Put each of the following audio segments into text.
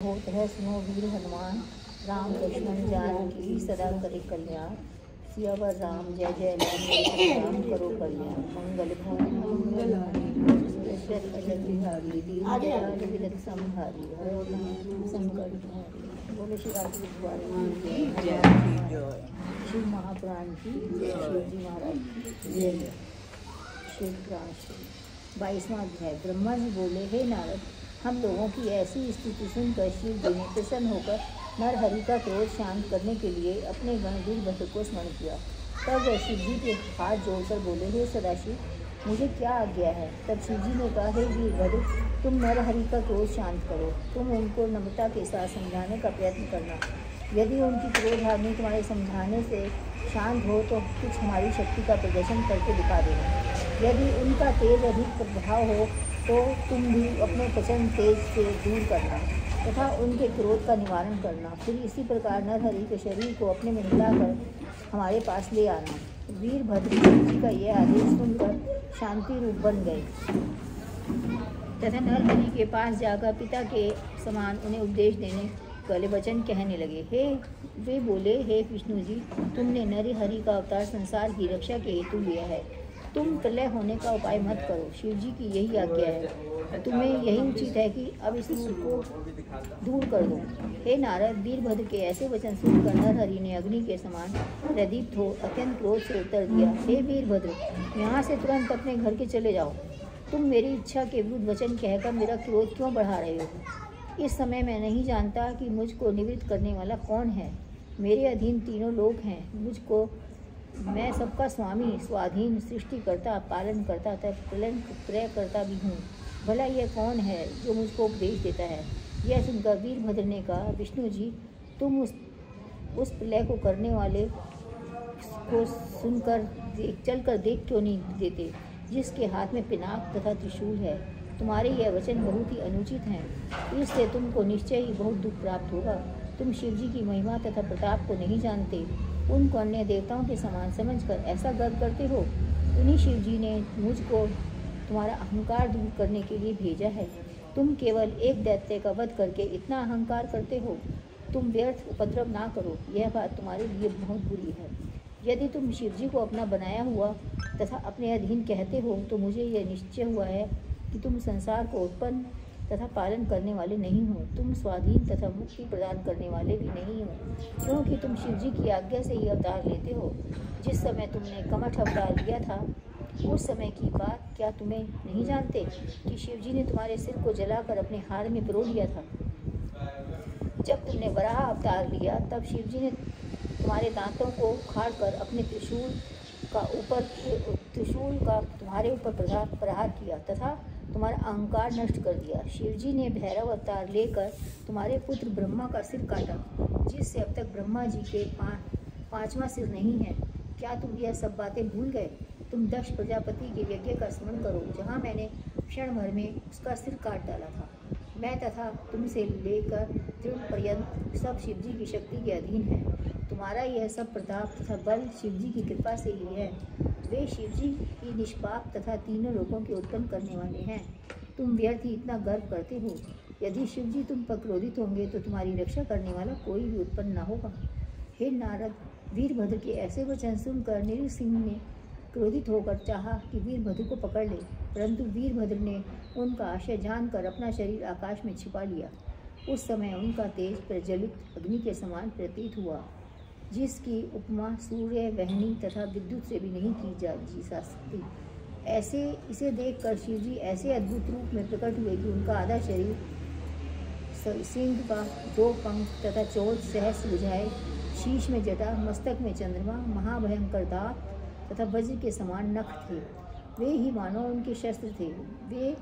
होत है सुनो वीर हनुमान, राम लक्ष्मण जानकी सदा करे कल्याण। सियावर राम जय जय राम करो कल्याण। मंगल मंगल संहारी संकट बोले श्री राम शिव महापुराण की शिव जी महाराज की जय। शिव पुराण 22वां अध्याय। ब्रह्मा जी बोले, हे नारद, हम लोगों की ऐसी स्थिति सुनकर शिव जी ने प्रसन्न होकर नरहरि का क्रोध शांत करने के लिए अपने गण वीरभद्र को स्मरण किया। तब वह शिव जी के हाथ जोड़कर बोले, हे सदाशिव, मुझे क्या आज्ञा है। तब शिव जी ने कहा, हे वीरभद्र, तुम नरहरि का क्रोध शांत करो। तुम उनको नम्रता के साथ समझाने का प्रयत्न करना। यदि उनकी क्रोधाग्नि तुम्हारे समझाने से शांत हो तो कुछ हमारी शक्ति का प्रदर्शन करके दिखा देना। यदि उनका तेज अधिक प्रभाव हो तो तुम भी अपने प्रचंड तेज से दूर करना तथा उनके क्रोध का निवारण करना। फिर इसी प्रकार नरहरि के शरीर को अपने में मिलाकर हमारे पास ले आना। वीरभद्र जी का यह आदेश सुनकर शांति रूप बन गए तथा नरहरि के पास जाकर पिता के समान उन्हें उपदेश देने वाले वचन कहने लगे। वे बोले, हे विष्णु जी, तुमने नरहरि का अवतार संसार की रक्षा के हेतु लिया है। तुम प्रलय होने का उपाय मत करो। शिव जी की यही आज्ञा है। तुम्हें यही उचित है कि अब इस रूप को दूर कर दो। हे नारद, वीरभद्र के ऐसे वचन सुनकर नरहरि ने अग्नि के समान प्रदीप्त हो अत्यंत क्रोध से उत्तर दिया, हे वीरभद्र, यहाँ से तुरंत अपने घर के चले जाओ। तुम मेरी इच्छा के विरुद्ध वचन कहकर मेरा क्रोध क्यों बढ़ा रहे हो। इस समय मैं नहीं जानता कि मुझको निवृत्त करने वाला कौन है। मेरे अधीन तीनों लोग हैं। मैं सबका स्वामी, स्वाधीन, सृष्टिकर्ता, पालन करता तथा प्रलय करता भी हूँ। भला यह कौन है जो मुझको उपदेश देता है। यह सुनकर वीरभद्र ने कहा, विष्णु जी, तुम उस प्रलय को करने वाले को सुनकर चलकर देख क्यों नहीं देते, जिसके हाथ में पिनाक तथा त्रिशूल है। तुम्हारे यह वचन बहुत ही अनुचित हैं। इससे तुमको निश्चय ही बहुत दुख प्राप्त होगा। तुम शिव जी की महिमा तथा प्रताप को नहीं जानते। उनको अन्य देवताओं के समान समझकर ऐसा गर्व करते हो। उन्हीं शिव जी ने मुझको तुम्हारा अहंकार दूर करने के लिए भेजा है। तुम केवल एक दैत्य का वध करके इतना अहंकार करते हो। तुम व्यर्थ उपद्रव ना करो, यह बात तुम्हारे लिए बहुत बुरी है। यदि तुम शिव जी को अपना बनाया हुआ तथा अपने अधीन कहते हो तो मुझे यह निश्चय हुआ है कि तुम संसार को उत्पन्न तथा पालन करने वाले नहीं हो। तुम स्वाधीन तथा मुक्ति प्रदान करने वाले भी नहीं हो, क्योंकि तुम शिव जी की आज्ञा से ही अवतार लेते हो। जिस समय तुमने कमठ अवतार लिया था उस समय की बात क्या तुम्हें नहीं जानते कि शिव जी ने तुम्हारे सिर को जलाकर अपने हार में पिरो लिया था। जब तुमने वराह अवतार लिया तब शिव जी ने तुम्हारे दांतों को उखाड़कर अपने त्रिशूल का तुम्हारे ऊपर प्रहार किया तथा तुम्हारा अहंकार नष्ट कर दिया। शिव जी ने भैरव अवतार लेकर तुम्हारे पुत्र ब्रह्मा का सिर काटा, जिससे अब तक ब्रह्मा जी के 5वां सिर नहीं है। क्या तुम यह सब बातें भूल गए। तुम दक्ष प्रजापति के यज्ञ का स्मरण करो, जहाँ मैंने क्षण भर में उसका सिर काट डाला था। मैं तथा तुमसे लेकर तृण पर्यंत सब शिव जी की शक्ति के अधीन है। तुम्हारा यह सब प्रताप तथा बल शिव जी की कृपा से ही है। वे शिव जी ही निष्पाप तथा तीनों लोगों के उत्पन्न करने वाले हैं। तुम व्यर्थ ही इतना गर्व करते हो। यदि शिव जी तुम पर क्रोधित होंगे तो तुम्हारी रक्षा करने वाला कोई भी उत्पन्न न होगा। हे नारद, वीरभद्र के ऐसे वचन सुनकर नृसिंह ने क्रोधित होकर चाहा कि वीरभद्र को पकड़ ले, परंतु वीरभद्र ने उनका आशय जानकर अपना शरीर आकाश में छिपा लिया। उस समय उनका तेज प्रज्वलित अग्नि के समान प्रतीत हुआ, जिसकी उपमा सूर्य, वहनी तथा विद्युत से भी नहीं की जा सकती। इसे देखकर शिव जी ऐसे अद्भुत रूप में प्रकट हुए कि उनका आधा शरीर सिंह का 2 पंख तथा 14 सहस्त्र भुजाएं, शीश में जटा, मस्तक में चंद्रमा, महाभयंकर दांत तथा वज्र के समान नख थे। वे ही मानो उनके शस्त्र थे। वे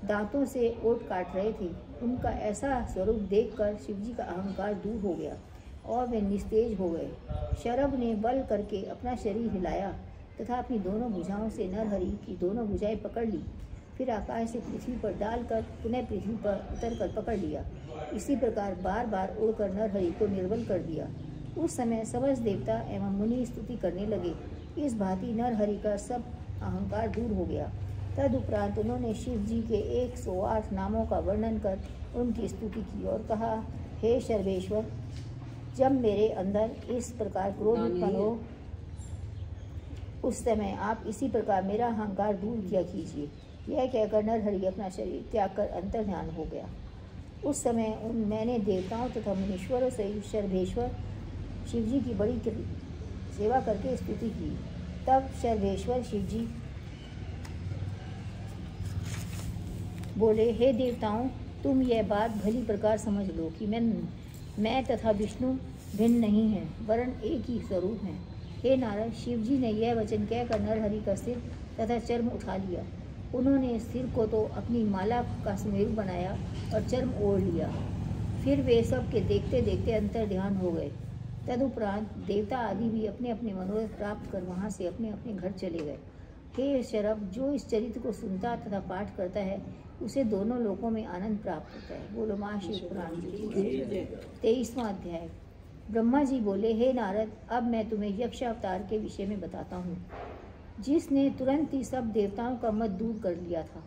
दांतों से ओट काट रहे थे। उनका ऐसा स्वरूप देखकर शिव जी का अहंकार दूर हो गया और वे निस्तेज हो गए। शरभ ने बल करके अपना शरीर हिलाया तथा अपनी दोनों भुजाओं से नरहरि की दोनों भुजाएं पकड़ ली। फिर आकाश से पृथ्वी पर डालकर पुनः पृथ्वी पर उतरकर पकड़ लिया। इसी प्रकार बार बार उड़कर नरहरि को निर्बल कर दिया। उस समय समस्त देवता एवं मुनि स्तुति करने लगे। इस भांति नरहरि का सब अहंकार दूर हो गया। तदुपरांत उन्होंने शिव जी के 108 नामों का वर्णन कर उनकी स्तुति की और कहा, हे सर्वेश्वर, जब मेरे अंदर इस प्रकार क्रोध उत्पन्न हो उस समय आप इसी प्रकार मेरा अहंकार दूर किया कीजिए। यह कहकर नरहरि अपना शरीर त्याग कर अंतर ध्यान हो गया। उस समय मैंने देवताओं तथा मुनीश्वरों से सर्वेश्वर शिवजी की बड़ी सेवा करके स्तुति की। तब सर्वेश्वर शिवजी बोले, हे देवताओं, तुम यह बात भली प्रकार समझ लो कि मैं तथा विष्णु भिन्न नहीं हैं, वरन एक ही स्वरूप हैं। हे नारद, शिवजी ने यह वचन कहकर नरहरि का सिर तथा चर्म उठा लिया। उन्होंने सिर को तो अपनी माला का सुमेरु बनाया और चर्म ओढ़ लिया। फिर वे सब के देखते देखते अंतर ध्यान हो गए। तदुपरांत देवता आदि भी अपने अपने मनोरथ प्राप्त कर वहाँ से अपने अपने घर चले गए। हे शरभ, जो इस चरित्र को सुनता तथा पाठ करता है उसे दोनों लोकों में आनंद प्राप्त होता है। बोलो माँ शिव पुराण की। 23वां अध्याय। ब्रह्मा जी बोले, हे नारद, अब मैं तुम्हें यक्ष अवतार के विषय में बताता हूँ, जिसने तुरंत ही सब देवताओं का मत दूर कर लिया था।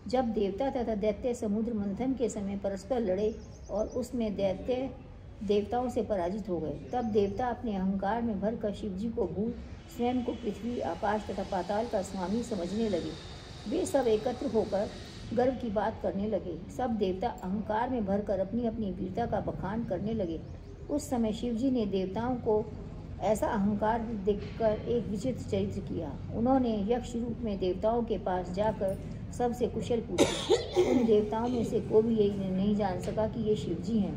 जब देवता तथा दैत्य समुद्र मंथन के समय परस्पर लड़े और उसमें दैत्य देवताओं से पराजित हो गए, तब देवता अपने अहंकार में भरकर शिवजी को भूल स्वयं को पृथ्वी, आकाश तथा पाताल का स्वामी समझने लगे। वे सब एकत्र होकर गर्व की बात करने लगे। सब देवता अहंकार में भरकर अपनी अपनी वीरता का बखान करने लगे। उस समय शिवजी ने देवताओं को ऐसा अहंकार देखकर एक विचित्र चरित्र किया। उन्होंने यक्ष रूप में देवताओं के पास जाकर सबसे कुशल पूछा। उन देवताओं में से कोई भी यही नहीं जान सका कि ये शिवजी हैं।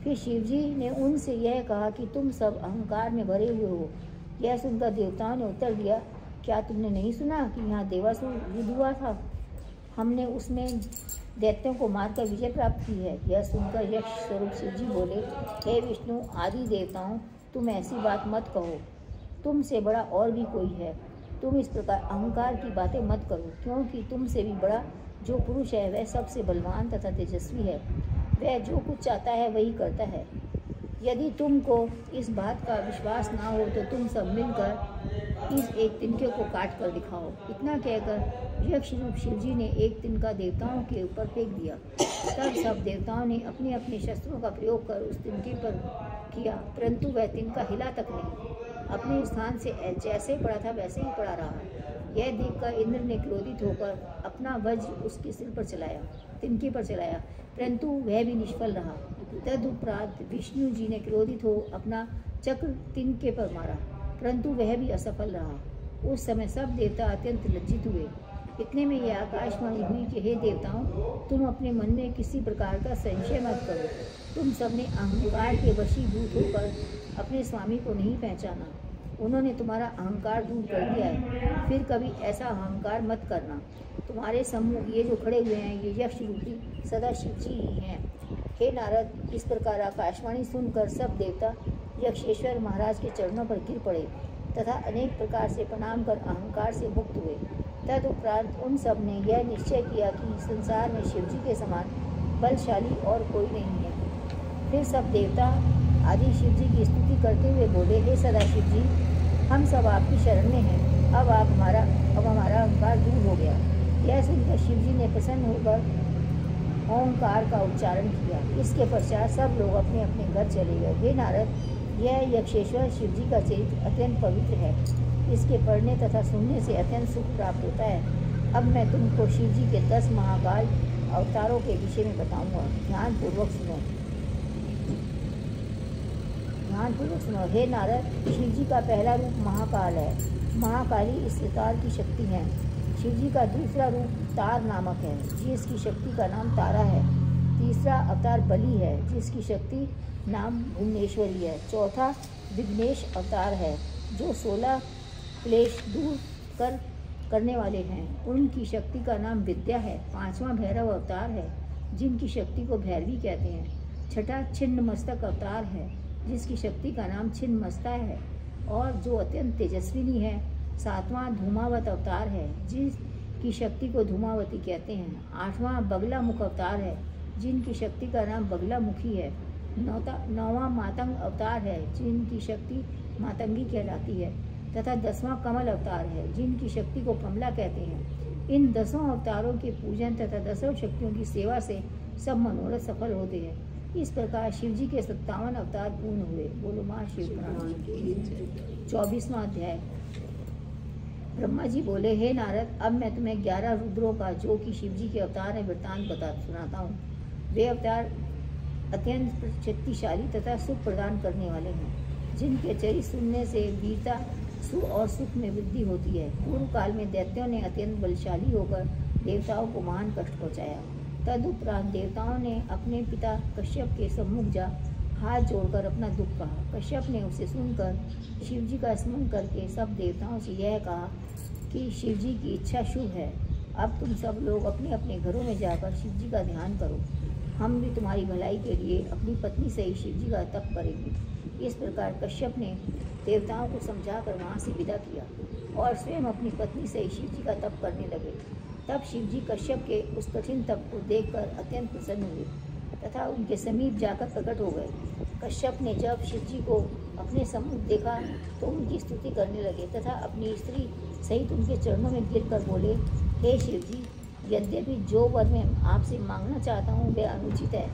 फिर शिवजी ने उनसे यह कहा कि तुम सब अहंकार में भरे हुए हो। यह सुनकर देवताओं ने उत्तर दिया, क्या तुमने नहीं सुना कि यहाँ देवासुर युद्ध हुआ था? हमने उसमें दैत्यों को मारकर विजय प्राप्त की है। यह सुनकर यक्ष स्वरूप शिवजी बोले, हे विष्णु आदि देवताओं, तुम ऐसी बात मत कहो। तुमसे बड़ा और भी कोई है। तुम इस प्रकार अहंकार की बातें मत करो, क्योंकि तुमसे भी बड़ा जो पुरुष है वह सबसे बलवान तथा तेजस्वी है। वह जो कुछ चाहता है वही करता है। यदि तुमको इस बात का विश्वास ना हो तो तुम सब मिलकर इस एक तिनके को काट कर दिखाओ। इतना कहकर यक्ष रूप शिवजी ने एक तिनका देवताओं के ऊपर फेंक दिया। तब सब देवताओं ने अपने अपने शस्त्रों का प्रयोग कर उस तिनके पर किया, परंतु वह तिनका हिला तक नहीं। अपने स्थान से जैसे पड़ा था वैसे ही पड़ा रहा। यह देखकर इंद्र ने क्रोधित होकर अपना वज्र उसके सिर पर चलाया, तिनके पर चलाया, परंतु वह भी निष्फल रहा। तदुपरांत विष्णु जी ने क्रोधित हो अपना चक्र तिनके पर मारा, परंतु वह भी असफल रहा। उस समय सब देवता अत्यंत लज्जित हुए। इतने में यह आकाशवाणी हुई कि हे देवताओं, तुम अपने मन में किसी प्रकार का संशय मत करो। तुम सबने अहंकार के वशीभूत होकर अपने स्वामी को नहीं पहचाना। उन्होंने तुम्हारा अहंकार दूर कर दिया है। फिर कभी ऐसा अहंकार मत करना। तुम्हारे सम्मुख ये जो खड़े हुए हैं ये यक्ष रूपी सदा शिवजी ही हैं। हे नारद, इस प्रकार आकाशवाणी सुनकर सब देवता यक्षेश्वर महाराज के चरणों पर गिर पड़े तथा अनेक प्रकार से प्रणाम कर अहंकार से मुक्त हुए। तदुपरांत उन सब ने यह निश्चय किया कि संसार में शिवजी के समान बलशाली और कोई नहीं है। फिर सब देवता आदि शिवजी की स्तुति करते हुए बोले, हे सदा शिवजी, हम सब आपकी शरण में हैं। अब हमारा अहंकार दूर हो गया। यह सुनकर शिवजी ने प्रसन्न होकर ओंकार का उच्चारण किया। इसके पश्चात सब लोग अपने अपने घर चले गए। हे नारद, यह यक्षेश्वर शिवजी का चरित्र अत्यंत पवित्र है। इसके पढ़ने तथा सुनने से अत्यंत सुख प्राप्त होता है। अब मैं तुमको शिवजी के 10 महाकाल अवतारों के विषय में बताऊंगा। ध्यानपूर्वक सुनो। हे नारद, शिवजी का पहला रूप महाकाल है। महाकाली इस प्रकार की शक्ति है। शिवजी का दूसरा रूप तार नामक है, जिसकी शक्ति का नाम तारा है। तीसरा अवतार बलि है, जिसकी शक्ति नाम भुवनेश्वरी है। चौथा विघ्नेश अवतार है, जो 16 क्लेश दूर करने वाले हैं। उनकी शक्ति का नाम विद्या है। पांचवा भैरव अवतार है, जिनकी शक्ति को भैरवी कहते हैं। छठा छिन्न मस्तक अवतार है, जिसकी शक्ति का नाम छिन्न मस्ता है और जो अत्यंत तेजस्विनी है। सातवां धूमावत अवतार है, जिसकी शक्ति को धूमावती कहते हैं। आठवां बगला मुख अवतार है, जिनकी शक्ति का नाम बगला मुखी है। नौवां मातंग अवतार है, जिनकी शक्ति मातंगी कहलाती है। तथा 10वां कमल अवतार है, जिनकी शक्ति को कमला कहते हैं। इन 10 अवतारों के पूजन तथा 10 शक्तियों की सेवा से सब मनोरथ सफल होते हैं। इस प्रकार शिव जी के 57 अवतार पूर्ण हुए। बोलो माँ शिव पुराण। 24वां अध्याय। ब्रह्मा जी बोले, हे नारद, अब मैं तुम्हें 11 रुद्रों का, जो कि शिव जी के अवतार है, वृत्तांत सुनाता हूँ। वे अवतार अत्यंत शक्तिशाली तथा सुख प्रदान करने वाले हैं, जिनके चरित्र सुनने से वीरता और सुख में वृद्धि होती है। पूर्व काल में दैत्यों ने अत्यंत बलशाली होकर देवताओं को महान कष्ट पहुँचाया। तदुपरांत देवताओं ने अपने पिता कश्यप के सम्मुख जा हाथ जोड़कर अपना दुख कहा। कश्यप ने उसे सुनकर शिव जी का स्मरण करके सब देवताओं से यह कहा कि शिव जी की इच्छा शुभ है। अब तुम सब लोग अपने अपने घरों में जाकर शिव जी का ध्यान करो। हम भी तुम्हारी भलाई के लिए अपनी पत्नी से ही शिव जी का तप करेंगे। इस प्रकार कश्यप ने देवताओं को समझाकर वहाँ से विदा किया और स्वयं अपनी पत्नी से ही शिव जी का तप करने लगे। तब शिव जी कश्यप के उस कठिन तप को देखकर अत्यंत प्रसन्न हुए तथा उनके समीप जाकर प्रकट हो गए। कश्यप ने जब शिव जी को अपने सम्मुख देखा तो उनकी स्तुति करने लगे तथा अपनी स्त्री सहित उनके चरणों में गिरकर बोले, हे शिव जी, यद्यपि जो वर मैं आपसे मांगना चाहता हूँ वह अनुचित है,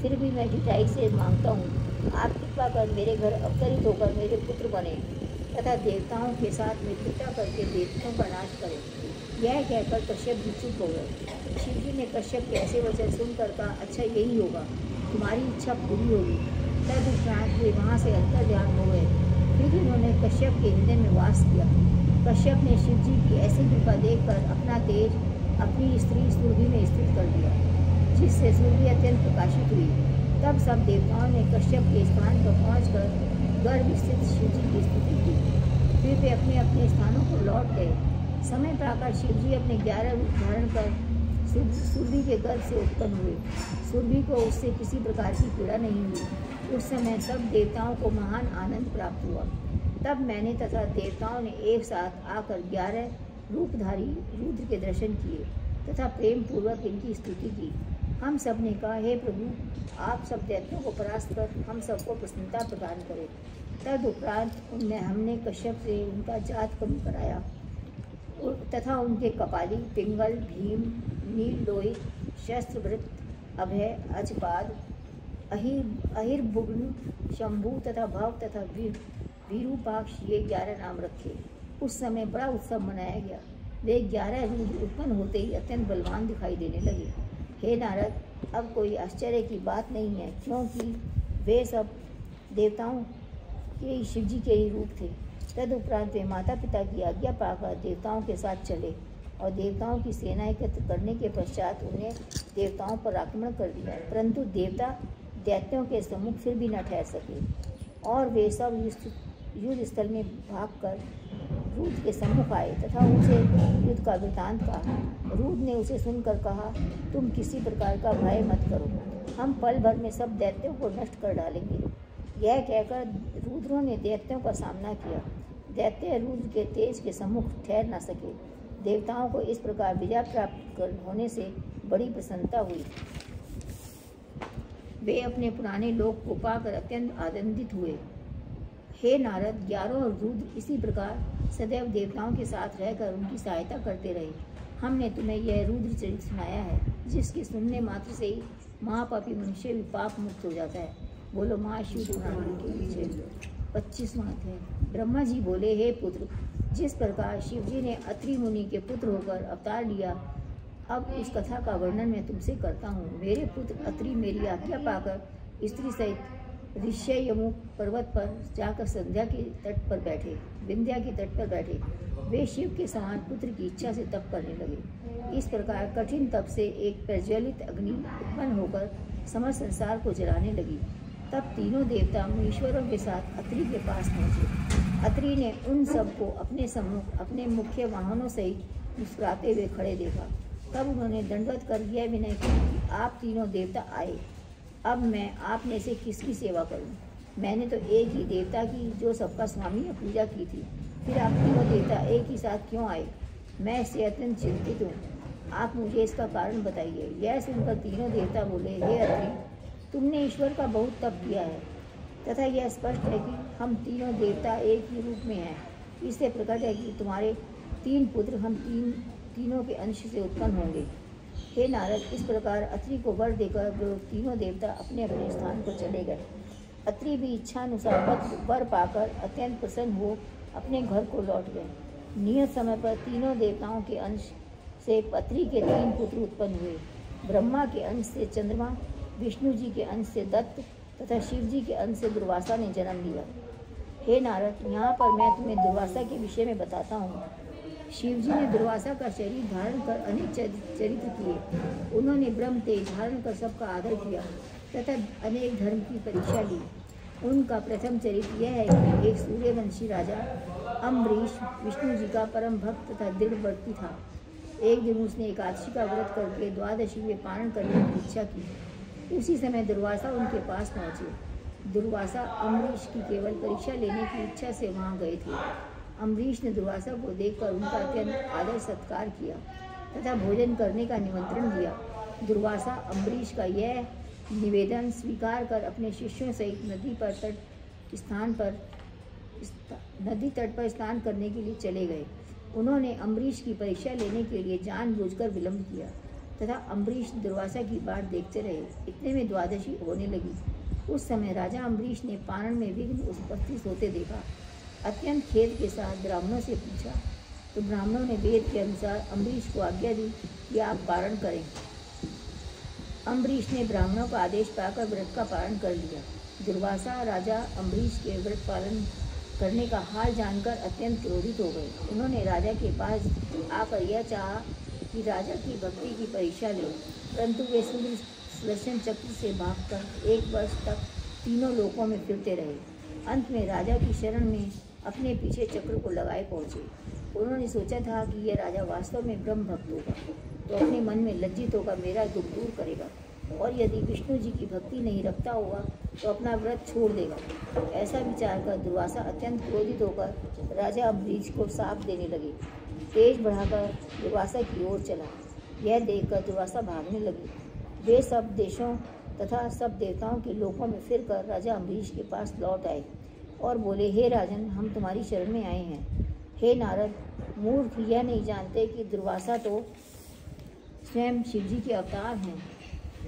फिर भी मैं ढिठाई से मांगता हूँ। आप कृपा कर मेरे घर अवतरित होकर मेरे पुत्र बने तथा देवताओं के साथ मित्रता करके देवताओं का नाश करें। यह कहकर कश्यप भी चुप हो गए। शिव जी ने कश्यप के ऐसे वचन सुनकर कहा, अच्छा यही होगा, तुम्हारी इच्छा पूरी होगी। तदुपरांत वे वहाँ से अंतर्ध्यान हो गए। फिर उन्होंने कश्यप के हृदय में वास किया। कश्यप ने शिव जी की ऐसी कृपा देखकर अपना तेज अपनी स्त्री सुरभि में स्थित कर दिया, जिससे सुरभि अत्यंत प्रकाशित हुई। तब सब देवताओं ने कश्यप के स्थान पर पहुंचकर गर्भ स्थित शिव जी की स्तुति की। फिर वे अपने अपने स्थानों पर लौट गए। समय पाकर शिव जी अपने 11 रूप धारण कर सुरभि के गर्भ से उत्पन्न हुए। सुरभि को उससे किसी प्रकार की पीड़ा नहीं हुई। उस समय सब देवताओं को महान आनंद प्राप्त हुआ। तब मैंने तथा देवताओं ने एक साथ आकर 11 रूपधारी रुद्र के दर्शन किए तथा प्रेम पूर्वक इनकी स्तुति की। हम सब ने कहा, हे प्रभु, आप सब दैत्यों को परास्त कर हम सबको प्रसन्नता प्रदान करें। तदुपरांत हमने कश्यप से उनका जात कम कराया तथा उनके कपाली, पिंगल, भीम, नील लोहित, शस्त्रभृत, अभय, अजपाद, अहिर्भुग्न, शंभु तथा भव तथा वीरूपाक्ष, ये 11 नाम रखे। उस समय बड़ा उत्सव मनाया गया। वे 11 रूप उत्पन्न होते ही अत्यंत बलवान दिखाई देने लगे। हे नारद, अब कोई आश्चर्य की बात नहीं है, क्योंकि वे सब देवताओं के शिव जी के ही रूप थे। तदुपरांत वे माता पिता की आज्ञा पाकर देवताओं के साथ चले और देवताओं की सेना एकत्र करने के पश्चात उन्हें देवताओं पर आक्रमण कर दिया। परंतु देवता दैत्यों के सम्मुख फिर भी न ठहर सके और वे सब युद्ध स्थल में भागकर रुद्र के सम्मुख आए तथा उनसे युद्ध का वृतांत कहा। रुद्र ने उसे सुनकर कहा, तुम किसी प्रकार का भय मत करो, हम पल भर में सब दैत्यों को नष्ट कर डालेंगे। यह कहकर रुद्रों ने दैत्यों का सामना किया। दैत्य रुद्र के तेज के सम्मुख ठहर न सके। देवताओं को इस प्रकार विजय प्राप्त होने से बड़ी प्रसन्नता हुई। वे अपने पुराने लोक को पाकर अत्यंत आनंदित हुए। हे नारद, 11 रुद्र इसी प्रकार सदैव देवताओं के साथ रहकर उनकी सहायता करते रहे। हमने तुम्हें यह रुद्र चरित्र सुनाया है, जिसके सुनने मात्र से ही महापापी मनुष्य भी पाप मुक्त हो जाता है। बोलो माँ शिव पुराण के 25वां अध्याय। ब्रह्मा जी बोले, हे पुत्र, जिस प्रकार शिव जी ने अत्रि मुनि के पुत्र होकर अवतार लिया, अब उस कथा का वर्णन मैं तुमसे करता हूँ। मेरे पुत्र अत्रि मेरी आज्ञा पाकर स्त्री सहित ऋष्ययमुख पर्वत पर जाकर संध्या के तट पर बैठे, विंध्या के तट पर बैठे। वे शिव के समान पुत्र की इच्छा से तप करने लगे। इस प्रकार कठिन तप से एक प्रज्वलित अग्नि उत्पन्न होकर समस्त संसार को जलाने लगी। तब तीनों देवता मुनीश्वरों के साथ अत्रि के पास पहुँचे। अत्रि ने उन सबको अपने सम्मुख अपने मुख्य वाहनों सहित मुस्कुराते हुए खड़े देखा। तब उन्होंने दंडवत कर यह विनय किया कि आप तीनों देवता आए, अब मैं आप में से किसकी सेवा करूं? मैंने तो एक ही देवता की, जो सबका स्वामी है, पूजा की थी। फिर आप तीनों देवता एक ही साथ क्यों आए? मैं इससे अत्यंत चिंतित हूँ। आप मुझे इसका कारण बताइए। यह सुनकर तीनों देवता बोले, हे अत्रि, तुमने ईश्वर का बहुत तप किया है तथा यह स्पष्ट है कि हम तीनों देवता एक ही रूप में हैं। इससे प्रकट है कि तुम्हारे 3 पुत्र हम तीनों के अंश से उत्पन्न होंगे। हे नारद, इस प्रकार अत्रि को वर देकर तीनों देवता अपने अपने स्थान पर चले गए। अत्रि भी इच्छानुसार वर पाकर अत्यंत प्रसन्न हो अपने घर को लौट गए। नियत समय पर तीनों देवताओं के अंश से अत्रि के 3 पुत्र उत्पन्न हुए। ब्रह्मा के अंश से चंद्रमा, विष्णु जी के अंश से दत्त तथा शिव जी के अंश से दुर्वासा ने जन्म लिया। हे नारद, यहाँ पर मैं तुम्हें दुर्वासा के विषय में बताता हूँ। शिव जी ने दुर्वासा का शरीर धारण कर अनेक चरित्र किए। उन्होंने ब्रह्म तेज धारण कर सबका आदर किया तथा अनेक धर्म की परीक्षा ली। उनका प्रथम चरित्र यह है कि एक सूर्यवंशी राजा अम्बरीश विष्णु जी का परम भक्त तथा दृढ़व्रती था। एक दिन उसने एकादशी का व्रत करके द्वादशी में पारण करने की इच्छा की। उसी समय दुर्वासा उनके पास पहुँचे। दुर्वासा अम्बरीश की केवल परीक्षा लेने की इच्छा से वहाँ गए थे। अम्बरीश ने दुर्वासा को देखकर उनका अत्यंत आदर सत्कार किया तथा भोजन करने का निमंत्रण दिया। दुर्वासा अम्बरीश का यह निवेदन स्वीकार कर अपने शिष्यों सहित नदी तट पर स्नान करने के लिए चले गए। उन्होंने अम्बरीश की परीक्षा लेने के लिए जानबूझकर विलंब किया तथा अम्बरीश दुर्वासा की बाट देखते रहे। इतने में द्वादशी होने लगी। उस समय राजा अम्बरीश ने पारण में विघ्न उपस्थित होते देखा। अत्यंत खेद के साथ ब्राह्मणों से पूछा तो ब्राह्मणों ने वेद के अनुसार अम्बरीश को आज्ञा दी कि आप पारण करें। अम्बरीश ने ब्राह्मणों का आदेश पाकर व्रत का पालन कर लिया। दुर्वासा राजा अम्बरीश के व्रत पालन करने का हाल जानकर अत्यंत क्रोधित हो गए। उन्होंने राजा के पास आकर यह चाहा कि राजा की भक्ति की परीक्षा ले, परंतु वे सुदर्शन चक्र से भागकर 1 वर्ष तक तीनों लोकों में फिरते रहे। अंत में राजा की शरण में अपने पीछे चक्र को लगाए पहुँचे। उन्होंने सोचा था कि यह राजा वास्तव में ब्रह्म भक्त होगा तो अपने मन में लज्जित होकर मेरा दुख दूर करेगा, और यदि विष्णु जी की भक्ति नहीं रखता होगा तो अपना व्रत छोड़ देगा। ऐसा विचार कर दुर्वासा अत्यंत क्रोधित होकर राजा अम्बरीश को शाप देने लगे। तेज बढ़ाकर दुर्वासा की ओर चला। यह देखकर दुर्वासा भागने लगे। वे सब देशों तथा सब देवताओं के लोकों में फिरकर राजा अम्बरीश के पास लौट आए और बोले, हे राजन, हम तुम्हारी शरण में आए हैं। हे नारद, मूर्ख यह नहीं जानते कि दुर्वासा तो स्वयं शिव जी के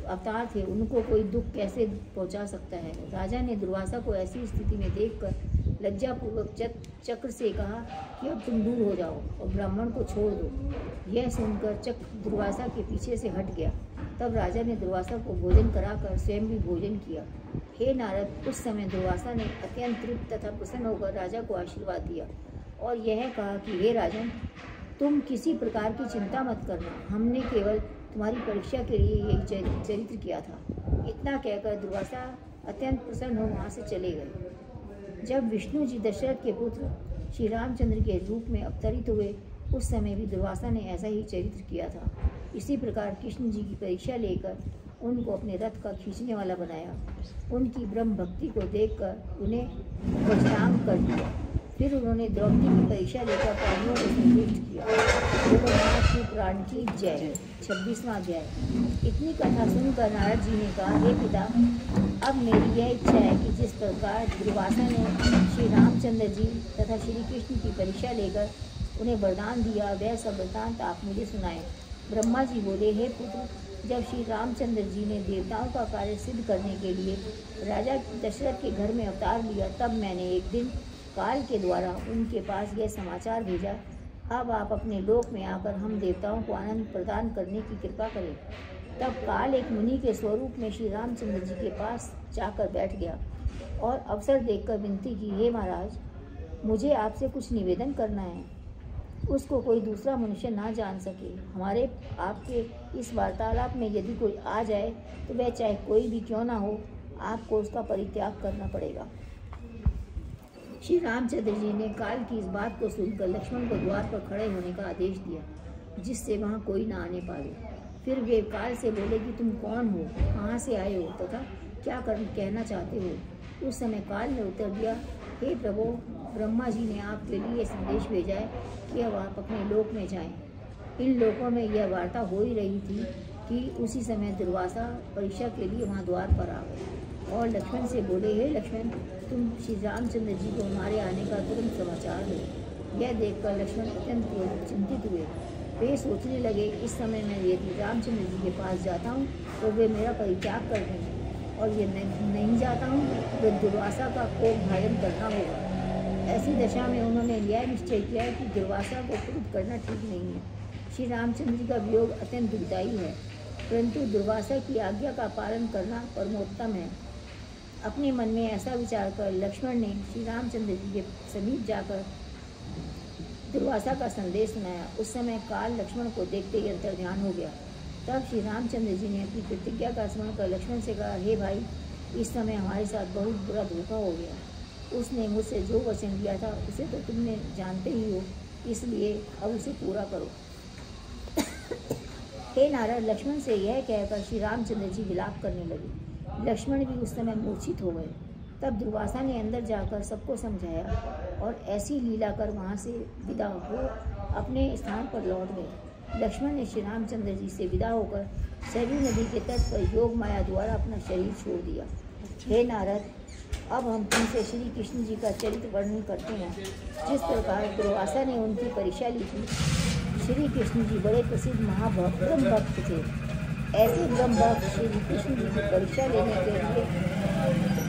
अवतार थे। उनको कोई दुख कैसे पहुंचा सकता है। राजा ने दुर्वासा को ऐसी स्थिति में देखकर लज्जापूर्वक चक्र से कहा कि अब तुम दूर हो जाओ और ब्राह्मण को छोड़ दो। यह सुनकर चक्र दुर्वासा के पीछे से हट गया। तब राजा ने दुर्वासा को भोजन कराकर स्वयं भी भोजन किया। हे नारद, उस समय दुर्वासा ने अत्यंत तृप्त तथा प्रसन्न होकर राजा को आशीर्वाद दिया और यह कहा कि हे राजन, तुम किसी प्रकार की चिंता मत करना। हमने केवल तुम्हारी परीक्षा के लिए यही चरित्र किया था। इतना कहकर दुर्वासा अत्यंत प्रसन्न हो वहाँ से चले गए। जब विष्णु जी दशरथ के पुत्र श्री रामचंद्र के रूप में अवतरित हुए, उस समय भी दुर्वासा ने ऐसा ही चरित्र किया था। इसी प्रकार कृष्ण जी की परीक्षा लेकर उनको अपने रथ का खींचने वाला बनाया। उनकी ब्रह्म भक्ति को देखकर उन्हें वज्रांग कर दिया। फिर उन्होंने द्रौपदी की परीक्षा लेकर पांडवों को संतुष्ट किया। जगन्नाथ की प्राण की जय। 26वां अध्याय। इतनी कथा सुनकर नारद जी ने कहा, हे पिता, अब मेरी यह इच्छा है कि जिस प्रकार दुर्वासा ने श्री रामचंद्र जी तथा श्री कृष्ण की परीक्षा लेकर उन्हें वरदान दिया, वह सब वृत्तांत आप मुझे सुनाएं। ब्रह्मा जी बोले, हे पुत्र, जब श्री रामचंद्र जी ने देवताओं का कार्य सिद्ध करने के लिए राजा दशरथ के घर में अवतार लिया, तब मैंने एक दिन काल के द्वारा उनके पास यह समाचार भेजा, अब आप अपने लोक में आकर हम देवताओं को आनंद प्रदान करने की कृपा करें। तब काल एक मुनि के स्वरूप में श्री रामचंद्र जी के पास जाकर बैठ गया और अवसर देखकर विनती की, हे महाराज, मुझे आपसे कुछ निवेदन करना है। उसको कोई दूसरा मनुष्य ना जान सके। हमारे आपके इस वार्तालाप में यदि कोई आ जाए तो वह चाहे कोई भी क्यों ना हो, आपको उसका परित्याग करना पड़ेगा। श्री रामचंद्र जी ने काल की इस बात को सुनकर लक्ष्मण को द्वार पर खड़े होने का आदेश दिया, जिससे वहां कोई ना आने पाए। फिर वे काल से बोले कि तुम कौन हो, कहाँ से आए हो तथा क्या कहना चाहते हो। उस समय काल ने उत्तर दिया, हे प्रभु, ब्रह्मा जी ने आपके लिए संदेश भेजा है कि अब आप अपने लोक में जाएं। इन लोकों में यह वार्ता हो ही रही थी कि उसी समय दुर्वासा परीक्षा के लिए वहाँ द्वार पर आ गए और लक्ष्मण से बोले, हे लक्ष्मण, तुम श्री रामचंद्र जी को हमारे आने का तुरंत समाचार दो। यह देखकर लक्ष्मण अत्यंत चिंतित हुए। वे सोचने लगे, इस समय मैं यदि रामचंद्र जी के पास जाता हूँ तो वे मेरा परित्याग कर देंगे, और ये नहीं जाता हूँ तो दुर्वासा का कोप भाजन करना होगा। ऐसी दशा में उन्होंने यह निश्चय किया कि दुर्वासा को क्रोध करना ठीक नहीं है। श्री रामचंद्र जी का वियोग अत्यंत दुखदायी है, परंतु दुर्वासा की आज्ञा का पालन करना परमोत्तम है। अपने मन में ऐसा विचार कर लक्ष्मण ने श्री रामचंद्र जी के समीप जाकर दुर्वासा का संदेश सुनाया। उस समय काल लक्ष्मण को देखते ही अंतर्ध्यान हो गया। तब श्री रामचंद्र जी ने अपनी प्रतिज्ञा का स्मरण कर लक्ष्मण से कहा, हे भाई, इस समय हमारे साथ बहुत बुरा धोखा हो गया। उसने मुझसे जो वचन लिया था उसे तो तुमने जानते ही हो, इसलिए अब उसे पूरा करो। हे नारद, लक्ष्मण से यह कहकर श्री रामचंद्र जी विलाप करने लगे। लक्ष्मण भी उस समय मूर्छित हो गए। तब दुर्वासा ने अंदर जाकर सबको समझाया और ऐसी लीला कर वहाँ से विदा हो अपने स्थान पर लौट गए। लक्ष्मण ने श्री रामचंद्र जी से विदा होकर सरयू नदी के तट पर योग माया द्वारा अपना शरीर छोड़ दिया। हे नारद, अब हम तुमसे श्री कृष्ण जी का चरित्र वर्णन करते हैं। जिस प्रकार दुर्वासा ने उनकी परीक्षा ली थी, श्री कृष्ण जी बड़े प्रसिद्ध महाभक्त ब्रह्म भक्त थे। ऐसे ब्रह्म भक्त श्री कृष्ण जी की परीक्षा लेने के लिए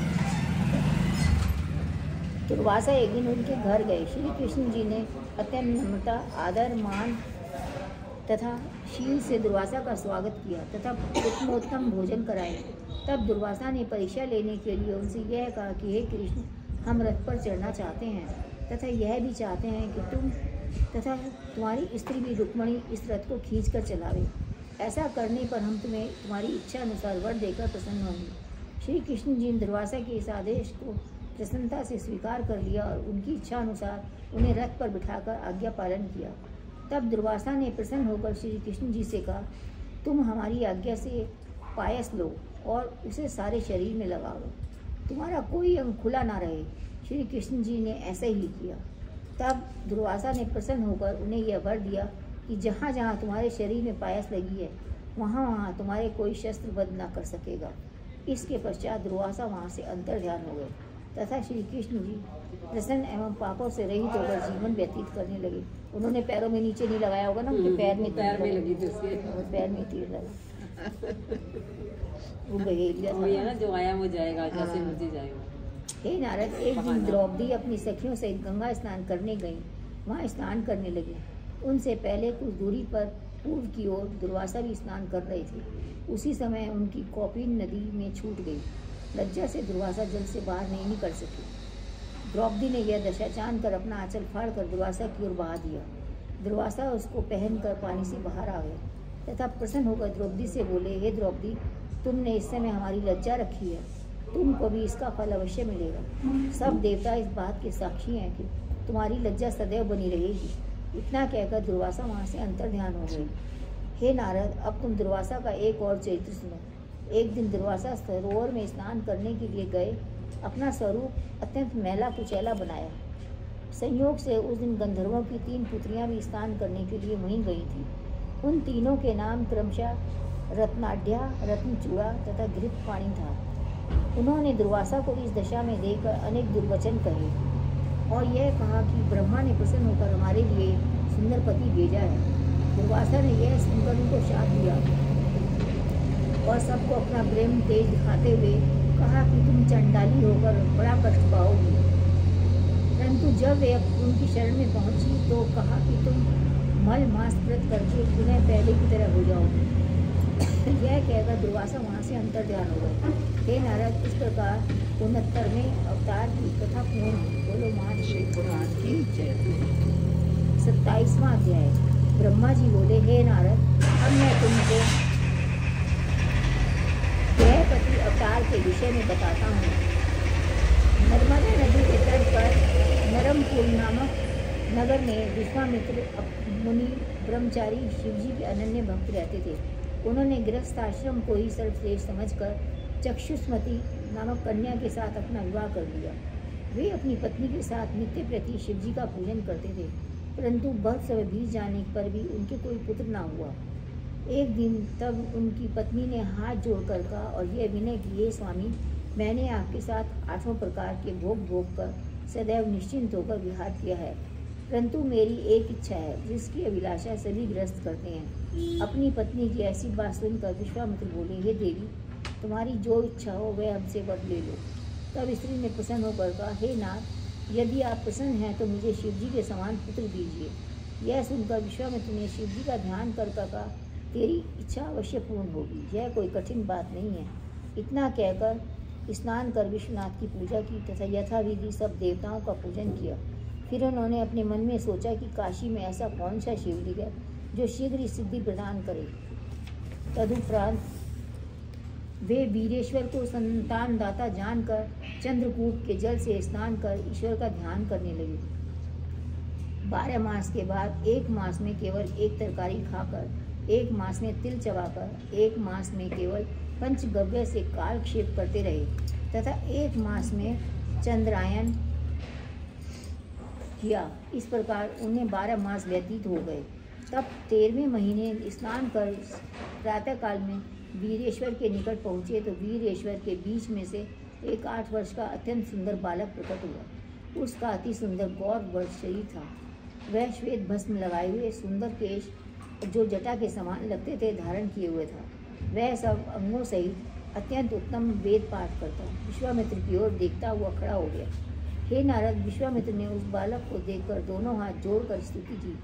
दुर्वासा एक दिन उनके घर गए। श्री कृष्ण जी ने अत्यंत नम्रता, आदर, मान तथा शील से दुर्वासा का स्वागत किया तथा उत्तमोत्तम भोजन कराए। तब दुर्वासा ने परीक्षा लेने के लिए उनसे यह कहा कि हे कृष्ण, हम रथ पर चढ़ना चाहते हैं तथा यह भी चाहते हैं कि तुम तथा तुम्हारी स्त्री भी रुक्मणी इस रथ को खींच कर चलावे। ऐसा करने पर हम तुम्हें तुम्हारी इच्छा अनुसार वर देकर प्रसन्न होंगे। श्री कृष्ण जी ने दुर्वासा के इस आदेश को प्रसन्नता से स्वीकार कर लिया और उनकी इच्छा अनुसार उन्हें रथ पर बिठाकर आज्ञा पालन किया। तब दुर्वासा ने प्रसन्न होकर श्री कृष्ण जी से कहा, तुम हमारी आज्ञा से पायस लो और उसे सारे शरीर में लगा लो, तुम्हारा कोई अंग खुला ना रहे। श्री कृष्ण जी ने ऐसा ही किया। तब दुर्वासा ने प्रसन्न होकर उन्हें यह वर दिया कि जहाँ जहाँ तुम्हारे शरीर में पायस लगी है वहाँ वहाँ तुम्हारे कोई शस्त्र वध न कर सकेगा। इसके पश्चात दुर्वासा वहाँ से अंतर्ध्यान हो गए तथा श्री कृष्ण जी प्रसन्न एवं पापों से रहित होकर जीवन व्यतीत करने लगे। उन्होंने पैरों में नीचे नहीं लगाया होगा ना, उनके पैर में लगी थी, पैर में तीर लगा। वो बहेलिया ना, जो आया वो जाएगा, जैसे मर्जी जाएगा। हे नारद, एक दिन द्रौपदी अपनी सखियों से गंगा स्नान करने गई। वहाँ स्नान करने लगी। उनसे पहले कुछ दूरी पर पूर्व की ओर दुर्वासा भी स्नान कर रहे थे। उसी समय उनकी कौपिन नदी में छूट गई। लज्जा से दुर्वासा जल से बाहर नहीं निकल सकी। द्रौपदी ने यह दशा जानकर अपना आंचल फाड़ कर दुर्वासा की ओर बहा दिया। दुर्वासा उसको पहनकर पानी से बाहर आ गए तथा प्रसन्न होकर द्रौपदी से बोले, हे द्रौपदी, तुमने इस समय हमारी लज्जा रखी है, तुमको भी इसका फल अवश्य मिलेगा। सब देवता इस बात के साक्षी हैं कि तुम्हारी लज्जा सदैव बनी रहेगी। इतना कहकर दुर्वासा वहाँ से अंतर्ध्यान हो गई। हे नारद, अब तुम दुर्वासा का एक और चरित्र सुनो। एक दिन दुर्वासा सरोवर में स्नान करने के लिए गए। अपना स्वरूप अत्यंत मैला कुचैला बनाया। संयोग से उस दिन गंधर्वों की 3 पुत्रियां भी स्नान करने के लिए वहीं गई थी। उन तीनों के नाम क्रमशः रत्नाढ्या, रत्नचूड़ा तथा घृतपाणी था। उन्होंने दुर्वासा को इस दशा में देखकर अनेक दुर्वचन कहे और यह कहा कि ब्रह्मा ने प्रसन्न होकर हमारे लिए सुंदर पति भेजा है। दुर्वासा ने यह सुनकर उनको शाप दिया और सबको अपना प्रेम तेज दिखाते हुए कहा कि तुम चंडाली होकर बड़ा कष्ट पाओगी। परंतु जब वे उनकी शरण में पहुंची तो कहा कि तुम मल मांस व्रत करके पुनः पहले की तरह हो जाओगे। यह कहकर दुर्वासा वहाँ से अंतर्ध्यान हो गए। हे नारद, इस प्रकार 69वें अवतार की कथा पूर्ण। बोलो माँ श्री पुराण की जय। 27वां अध्याय। ब्रह्मा जी बोले, हे नारद, अब मैं तुमको गृहपति अवतार के विषय में बताता हूँ। नर्मदा नदी के तट पर नरमपुर नामक नगर में विश्वामित्र मुनि ब्रह्मचारी शिवजी के अनन्य भक्त रहते थे। उन्होंने गृहस्थ आश्रम को ही सर्वश्रेष्ठ समझकर चक्षुष्मती नामक कन्या के साथ अपना विवाह कर लिया। वे अपनी पत्नी के साथ नित्य प्रति शिवजी का पूजन करते थे, परंतु बहुत समय बीत जाने पर भी उनके कोई पुत्र न हुआ। एक दिन तब उनकी पत्नी ने हाथ जोड़कर कहा और यह विनय कि हे स्वामी, मैंने आपके साथ 8 प्रकार के भोग कर सदैव निश्चिंत होकर विहार किया है। परंतु मेरी एक इच्छा है जिसकी अभिलाषा सभी ग्रस्त करते हैं। अपनी पत्नी की ऐसी बात सुनकर विश्वामित्र बोले, हे देवी, तुम्हारी जो इच्छा हो वह हमसे वर ले लो। तब स्त्री ने प्रसन्न होकर कहा, हे नाथ, यदि आप प्रसन्न हैं तो मुझे शिवजी के समान पुत्र दीजिए। यह सुनकर विश्वामित्र ने शिवजी का ध्यान कर कहा, तेरी इच्छा अवश्य पूर्ण होगी, यह कोई कठिन बात नहीं है। इतना कहकर स्नान कर विश्वनाथ की पूजा की तथा यथाविधि सब देवताओं का पूजन किया। फिर उन्होंने अपने मन में सोचा कि काशी में ऐसा कौन सा शिवलिंग है जो शीघ्र ही सिद्धि प्रदान करे। तदुपरांत वे वीरेश्वर को संतान दाता जानकर चंद्रकूप के जल से स्नान कर ईश्वर का ध्यान करने लगे। 12 मास के बाद 1 मास में केवल एक तरकारी खाकर, 1 मास में तिल चबाकर, 1 मास में केवल पंचगव्य से कालक्षेप करते रहे तथा 1 मास में चंद्रायन किया। इस प्रकार उन्हें 12 मास व्यतीत हो गए। तब 13वें महीने स्नान कर प्रातःकाल में वीरेश्वर के निकट पहुँचे तो वीरेश्वर के बीच में से एक 8 वर्ष का अत्यंत सुंदर बालक प्रकट हुआ। उसका अति सुंदर गौर वर्ष शरीर था। वह श्वेत भस्म लगाए हुए सुंदर केश जो जटा के समान लगते थे धारण किए हुए था। वह सब अंगों सहित अत्यंत उत्तम वेद पाठ करता विश्वामित्र की ओर देखता हुआ खड़ा हो गया। हे नारद, विश्वामित्र ने उस बालक को देखकर दोनों हाथ जोड़कर स्तुति की।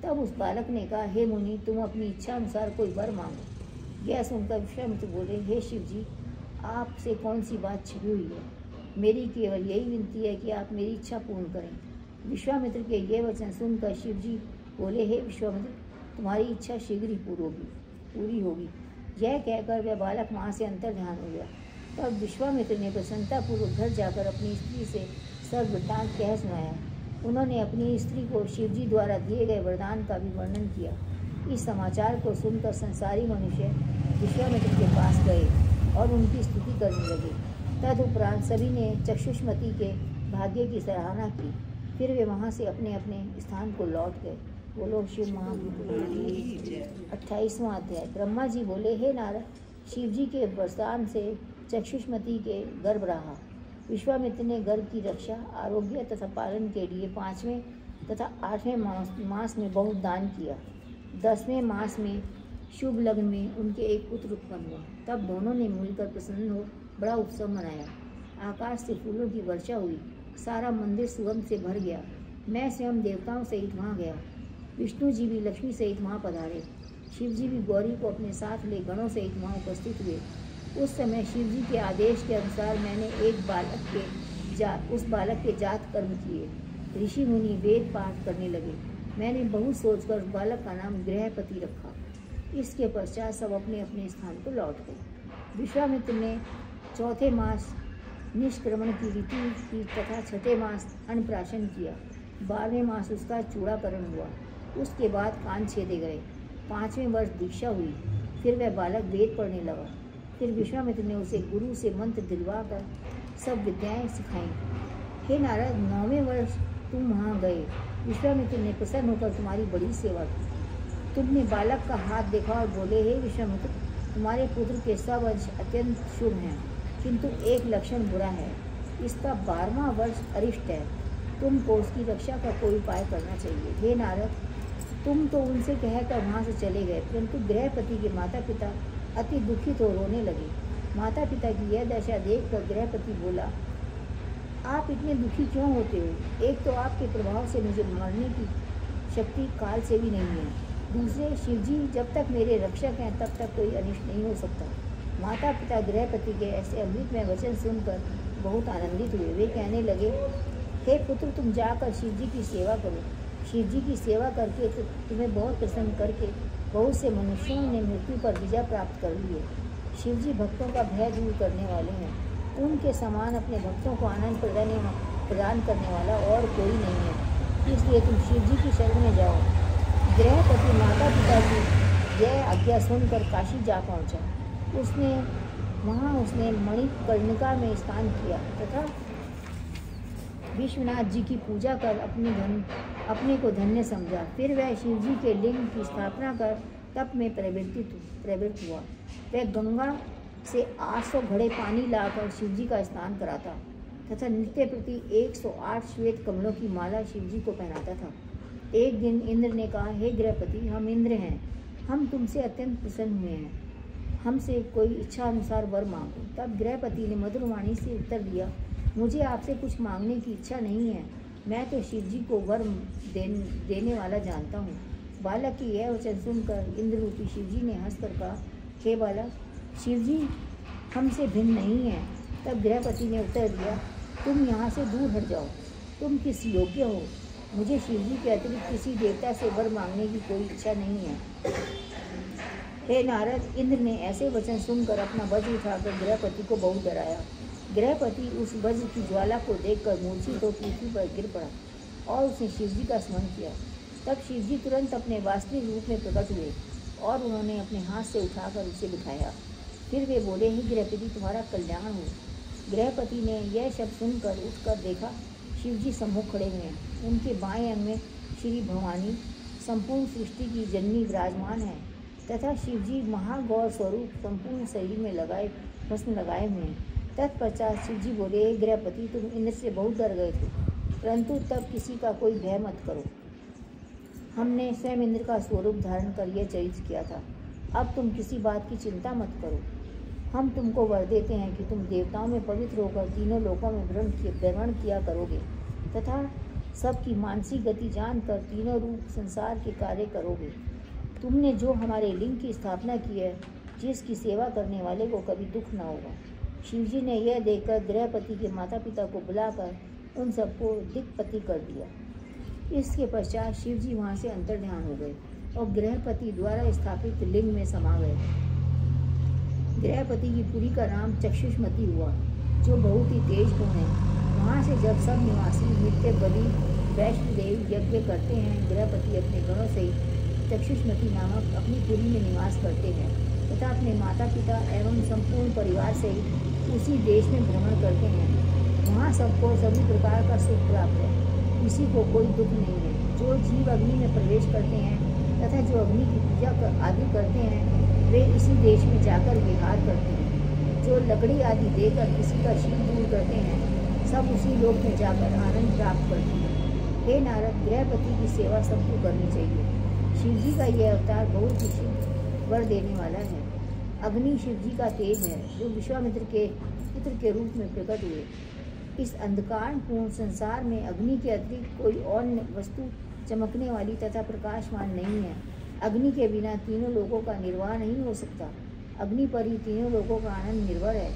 तब उस बालक ने कहा, हे मुनि, तुम अपनी इच्छा अनुसार कोई वर मांगो। यह सुनकर विश्वामित्र बोले, हे शिव जी, आपसे कौन सी बात छिपी हुई है? मेरी केवल यही विनती है कि आप मेरी इच्छा पूर्ण करें। विश्वामित्र के ये वचन सुनकर शिव जी बोले, हे विश्वामित्र, तुम्हारी इच्छा शीघ्र ही पूरी होगी। यह कहकर वह बालक वहाँ से अंतर ध्यान हो गया। तब विश्वामित्र ने प्रसन्नतापूर्वक घर जाकर अपनी स्त्री से सब वृत्तांत कह सुनाया। उन्होंने अपनी स्त्री को शिवजी द्वारा दिए गए वरदान का भी वर्णन किया। इस समाचार को सुनकर संसारी मनुष्य विश्वामित्र के पास गए और उनकी स्तुति करने लगे। तदुपरांत सभी ने चक्षुष्मती के भाग्य की सराहना की। फिर वे वहाँ से अपने अपने स्थान को लौट गए। बोलो शिव महापुरुष। 28वां अध्याय। ब्रह्मा जी बोले, हे नारद, शिवजी के वरदान से चक्षुष्मती के गर्भ रहा। विश्वामित्र ने गर्भ की रक्षा, आरोग्य तथा पालन के लिए 5वें तथा 8वें मास में बहुत दान किया। 10वें मास में शुभ लग्न में उनके एक पुत्र उत्पन्न हुआ। तब दोनों ने मिलकर प्रसन्न हो बड़ा उत्सव मनाया। आकाश से फूलों की वर्षा हुई। सारा मंदिर सुगंध से भर गया। मैं स्वयं देवताओं सहित वहाँ गया। विष्णु जी भी लक्ष्मी सहित वहाँ पधारे। शिव जी भी गौरी को अपने साथ ले गणों सहित वहाँ उपस्थित हुए। उस समय शिव जी के आदेश के अनुसार मैंने उस बालक के जात कर्म किए। ऋषि मुनि वेद पाठ करने लगे। मैंने बहुत सोचकर उस बालक का नाम गृहपति रखा। इसके पश्चात सब अपने अपने स्थान को लौट गए। विश्वामित्र ने 4थे मास निष्क्रमण की रीति की तथा 6ठे मास अन्नप्राशन किया। 12वें मास उसका चूड़ाकरण हुआ। उसके बाद कान छेदे गए। 5वें वर्ष दीक्षा हुई। फिर वह बालक वेद पढ़ने लगा। फिर विश्वामित्र ने उसे गुरु से मंत्र दिलवा कर सब विद्याएं सिखाईं। हे नारद, 9वें वर्ष तुम वहाँ गए। विश्वामित्र ने प्रसन्न होकर तुम्हारी बड़ी सेवा की। तुमने बालक का हाथ देखा और बोले, हे विश्वामित्र, तुम्हारे पुत्र के सब अंश अत्यंत शुभ हैं, किंतु एक लक्षण बुरा है। इसका 12वां वर्ष अरिष्ट है। तुमको उसकी रक्षा का कोई उपाय करना चाहिए। हे नारद, तुम तो उनसे कहकर वहाँ से चले गए, परंतु गृहपति के माता पिता अति दुखित हो रोने लगे। माता पिता की यह दशा देखकर गृहपति बोला, आप इतने दुखी क्यों होते हो? एक तो आपके प्रभाव से मुझे मरने की शक्ति काल से भी नहीं है। दूसरे, शिवजी जब तक मेरे रक्षक हैं तब तक कोई अनिष्ट नहीं हो सकता। माता पिता गृहपति के ऐसे अमृतमय वचन सुनकर बहुत आनंदित हुए। वे कहने लगे, हे पुत्र, तुम जाकर शिवजी की सेवा करो। शिवजी की सेवा करके तो तुम्हें बहुत प्रसन्न करके बहुत से मनुष्यों ने मृत्यु पर विजय प्राप्त कर ली है। शिवजी भक्तों का भय दूर करने वाले हैं। उनके समान अपने भक्तों को आनंद प्रदान करने वाला और कोई नहीं है। इसलिए तुम शिवजी की शरण में जाओ। गृहपति माता पिता की यह आज्ञा सुनकर काशी जा पहुंचा। उसने मणिकर्णिका में स्नान किया तथा विश्वनाथ जी की पूजा कर अपने को धन्य समझा। फिर वह शिवजी के लिंग की स्थापना कर तप में प्रवृत्त हुआ। वह गंगा से 800 घड़े पानी लाकर शिवजी का स्नान कराता तथा नित्य प्रति 108 श्वेत कमलों की माला शिवजी को पहनाता था। एक दिन इंद्र ने कहा, हे गृहपति, हम इंद्र हैं, हम तुमसे अत्यंत प्रसन्न हुए हैं, हमसे कोई इच्छा अनुसार वर मांगो। तब गृहपति ने मधुर वाणी से उत्तर दिया, मुझे आपसे कुछ मांगने की इच्छा नहीं है, मैं तो शिव जी को वर देने वाला जानता हूँ। बालक की यह वचन सुनकर इंद्र रूपी शिव जी ने हंसकर कहा, हे बालक, शिव जी हमसे भिन्न नहीं है। तब गृहपति ने उत्तर दिया, तुम यहाँ से दूर हट जाओ, तुम किस योग्य हो? मुझे शिव जी के अतिरिक्त किसी देवता से वर मांगने की कोई इच्छा नहीं है। हे नारद, इंद्र ने ऐसे वचन सुनकर अपना वज्र उठाकर गृहपति को बहुत डराया। गृहपति उस वज्र की ज्वाला को देखकर मूर्छित हो पृथ्वी पर गिर पड़ा और उसने शिव जी का स्मरण किया। तब शिव जी तुरंत अपने वास्तविक रूप में प्रकट हुए और उन्होंने अपने हाथ से उठाकर उसे बिठाया। फिर वे बोले, ही गृहपति, तुम्हारा कल्याण हो। गृहपति ने यह शब्द सुनकर उठकर देखा, शिव जी सम्मुख खड़े हुए हैं। उनके बाएं अंग में श्री भवानी संपूर्ण सृष्टि की जननी विराजमान है तथा शिव जी महागौर स्वरूप संपूर्ण शरीर में भस्म लगाए हुए हैं। तत्पश्चात शिव जी बोले, हे गृहपति, तुम इंद्र से बहुत डर गए थे, परंतु तब किसी का कोई भय मत करो। हमने स्वयं इंद्र का स्वरूप धारण कर यह चरित्र किया था। अब तुम किसी बात की चिंता मत करो। हम तुमको वर देते हैं कि तुम देवताओं में पवित्र होकर तीनों लोकों में भ्रमण किया करोगे तथा सबकी मानसिक गति जानकर तीनों रूप संसार के कार्य करोगे। तुमने जो हमारे लिंग की स्थापना की है, जिसकी सेवा करने वाले को कभी दुख न होगा। शिवजी ने यह देखकर गृहपति के माता पिता को बुलाकर उन सबको दिक्पति कर दिया। इसके पश्चात शिवजी वहाँ से अंतर्ध्यान हो गए और गृहपति द्वारा स्थापित लिंग में समा गए। गृहपति की पुरी का नाम चक्षुष्मती हुआ, जो बहुत ही तेज गुण है। वहाँ से जब सब निवासी नित्य बलि वैष्णदेव यज्ञ करते हैं, गृहपति अपने गणों से चक्षुष्मती नामक अपनी पुरी में निवास करते हैं तथा अपने माता पिता एवं संपूर्ण परिवार से उसी देश में भ्रमण करते हैं। वहाँ सबको सभी प्रकार का सुख प्राप्त है, किसी को कोई दुख नहीं है। जो जीव अग्नि में प्रवेश करते हैं तथा जो अग्नि की पूजा आदि करते हैं, वे इसी देश में जाकर विहार करते हैं। जो लकड़ी आदि देकर किसी का शील दूर करते हैं, सब उसी लोक में जाकर आनंद प्राप्त करते हैं। हे नारद, गृहपति की सेवा सबको करनी चाहिए। शिव जी का यह अवतार बहुत ही शुभ वर देने वाला है। अग्नि शिव जी का तेज है, जो विश्वामित्र के पुत्र के रूप में प्रकट हुए। इस अंधकारपूर्ण संसार में अग्नि के अतिरिक्त कोई और वस्तु चमकने वाली तथा प्रकाशमान नहीं है। अग्नि के बिना तीनों लोगों का निर्वाह नहीं हो सकता। अग्नि पर ही तीनों लोगों का आनंद निर्भर है।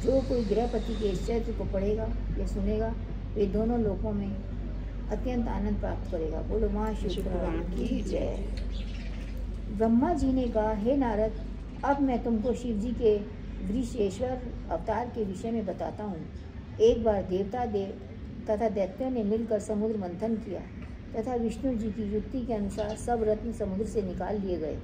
जो कोई गृहपति के इस चरित्र को पढ़ेगा या सुनेगा, वे दोनों लोकों में अत्यंत आनंद प्राप्त करेगा। बोलो महाशिव पुराण की जय। ब्रह्मा जी ने कहा, हे नारद, अब मैं तुमको शिव जी के वृषेश्वर अवतार के विषय में बताता हूँ। एक बार देवता तथा दैत्यों ने मिलकर समुद्र मंथन किया तथा विष्णु जी की युक्ति के अनुसार सब रत्न समुद्र से निकाल लिए गए।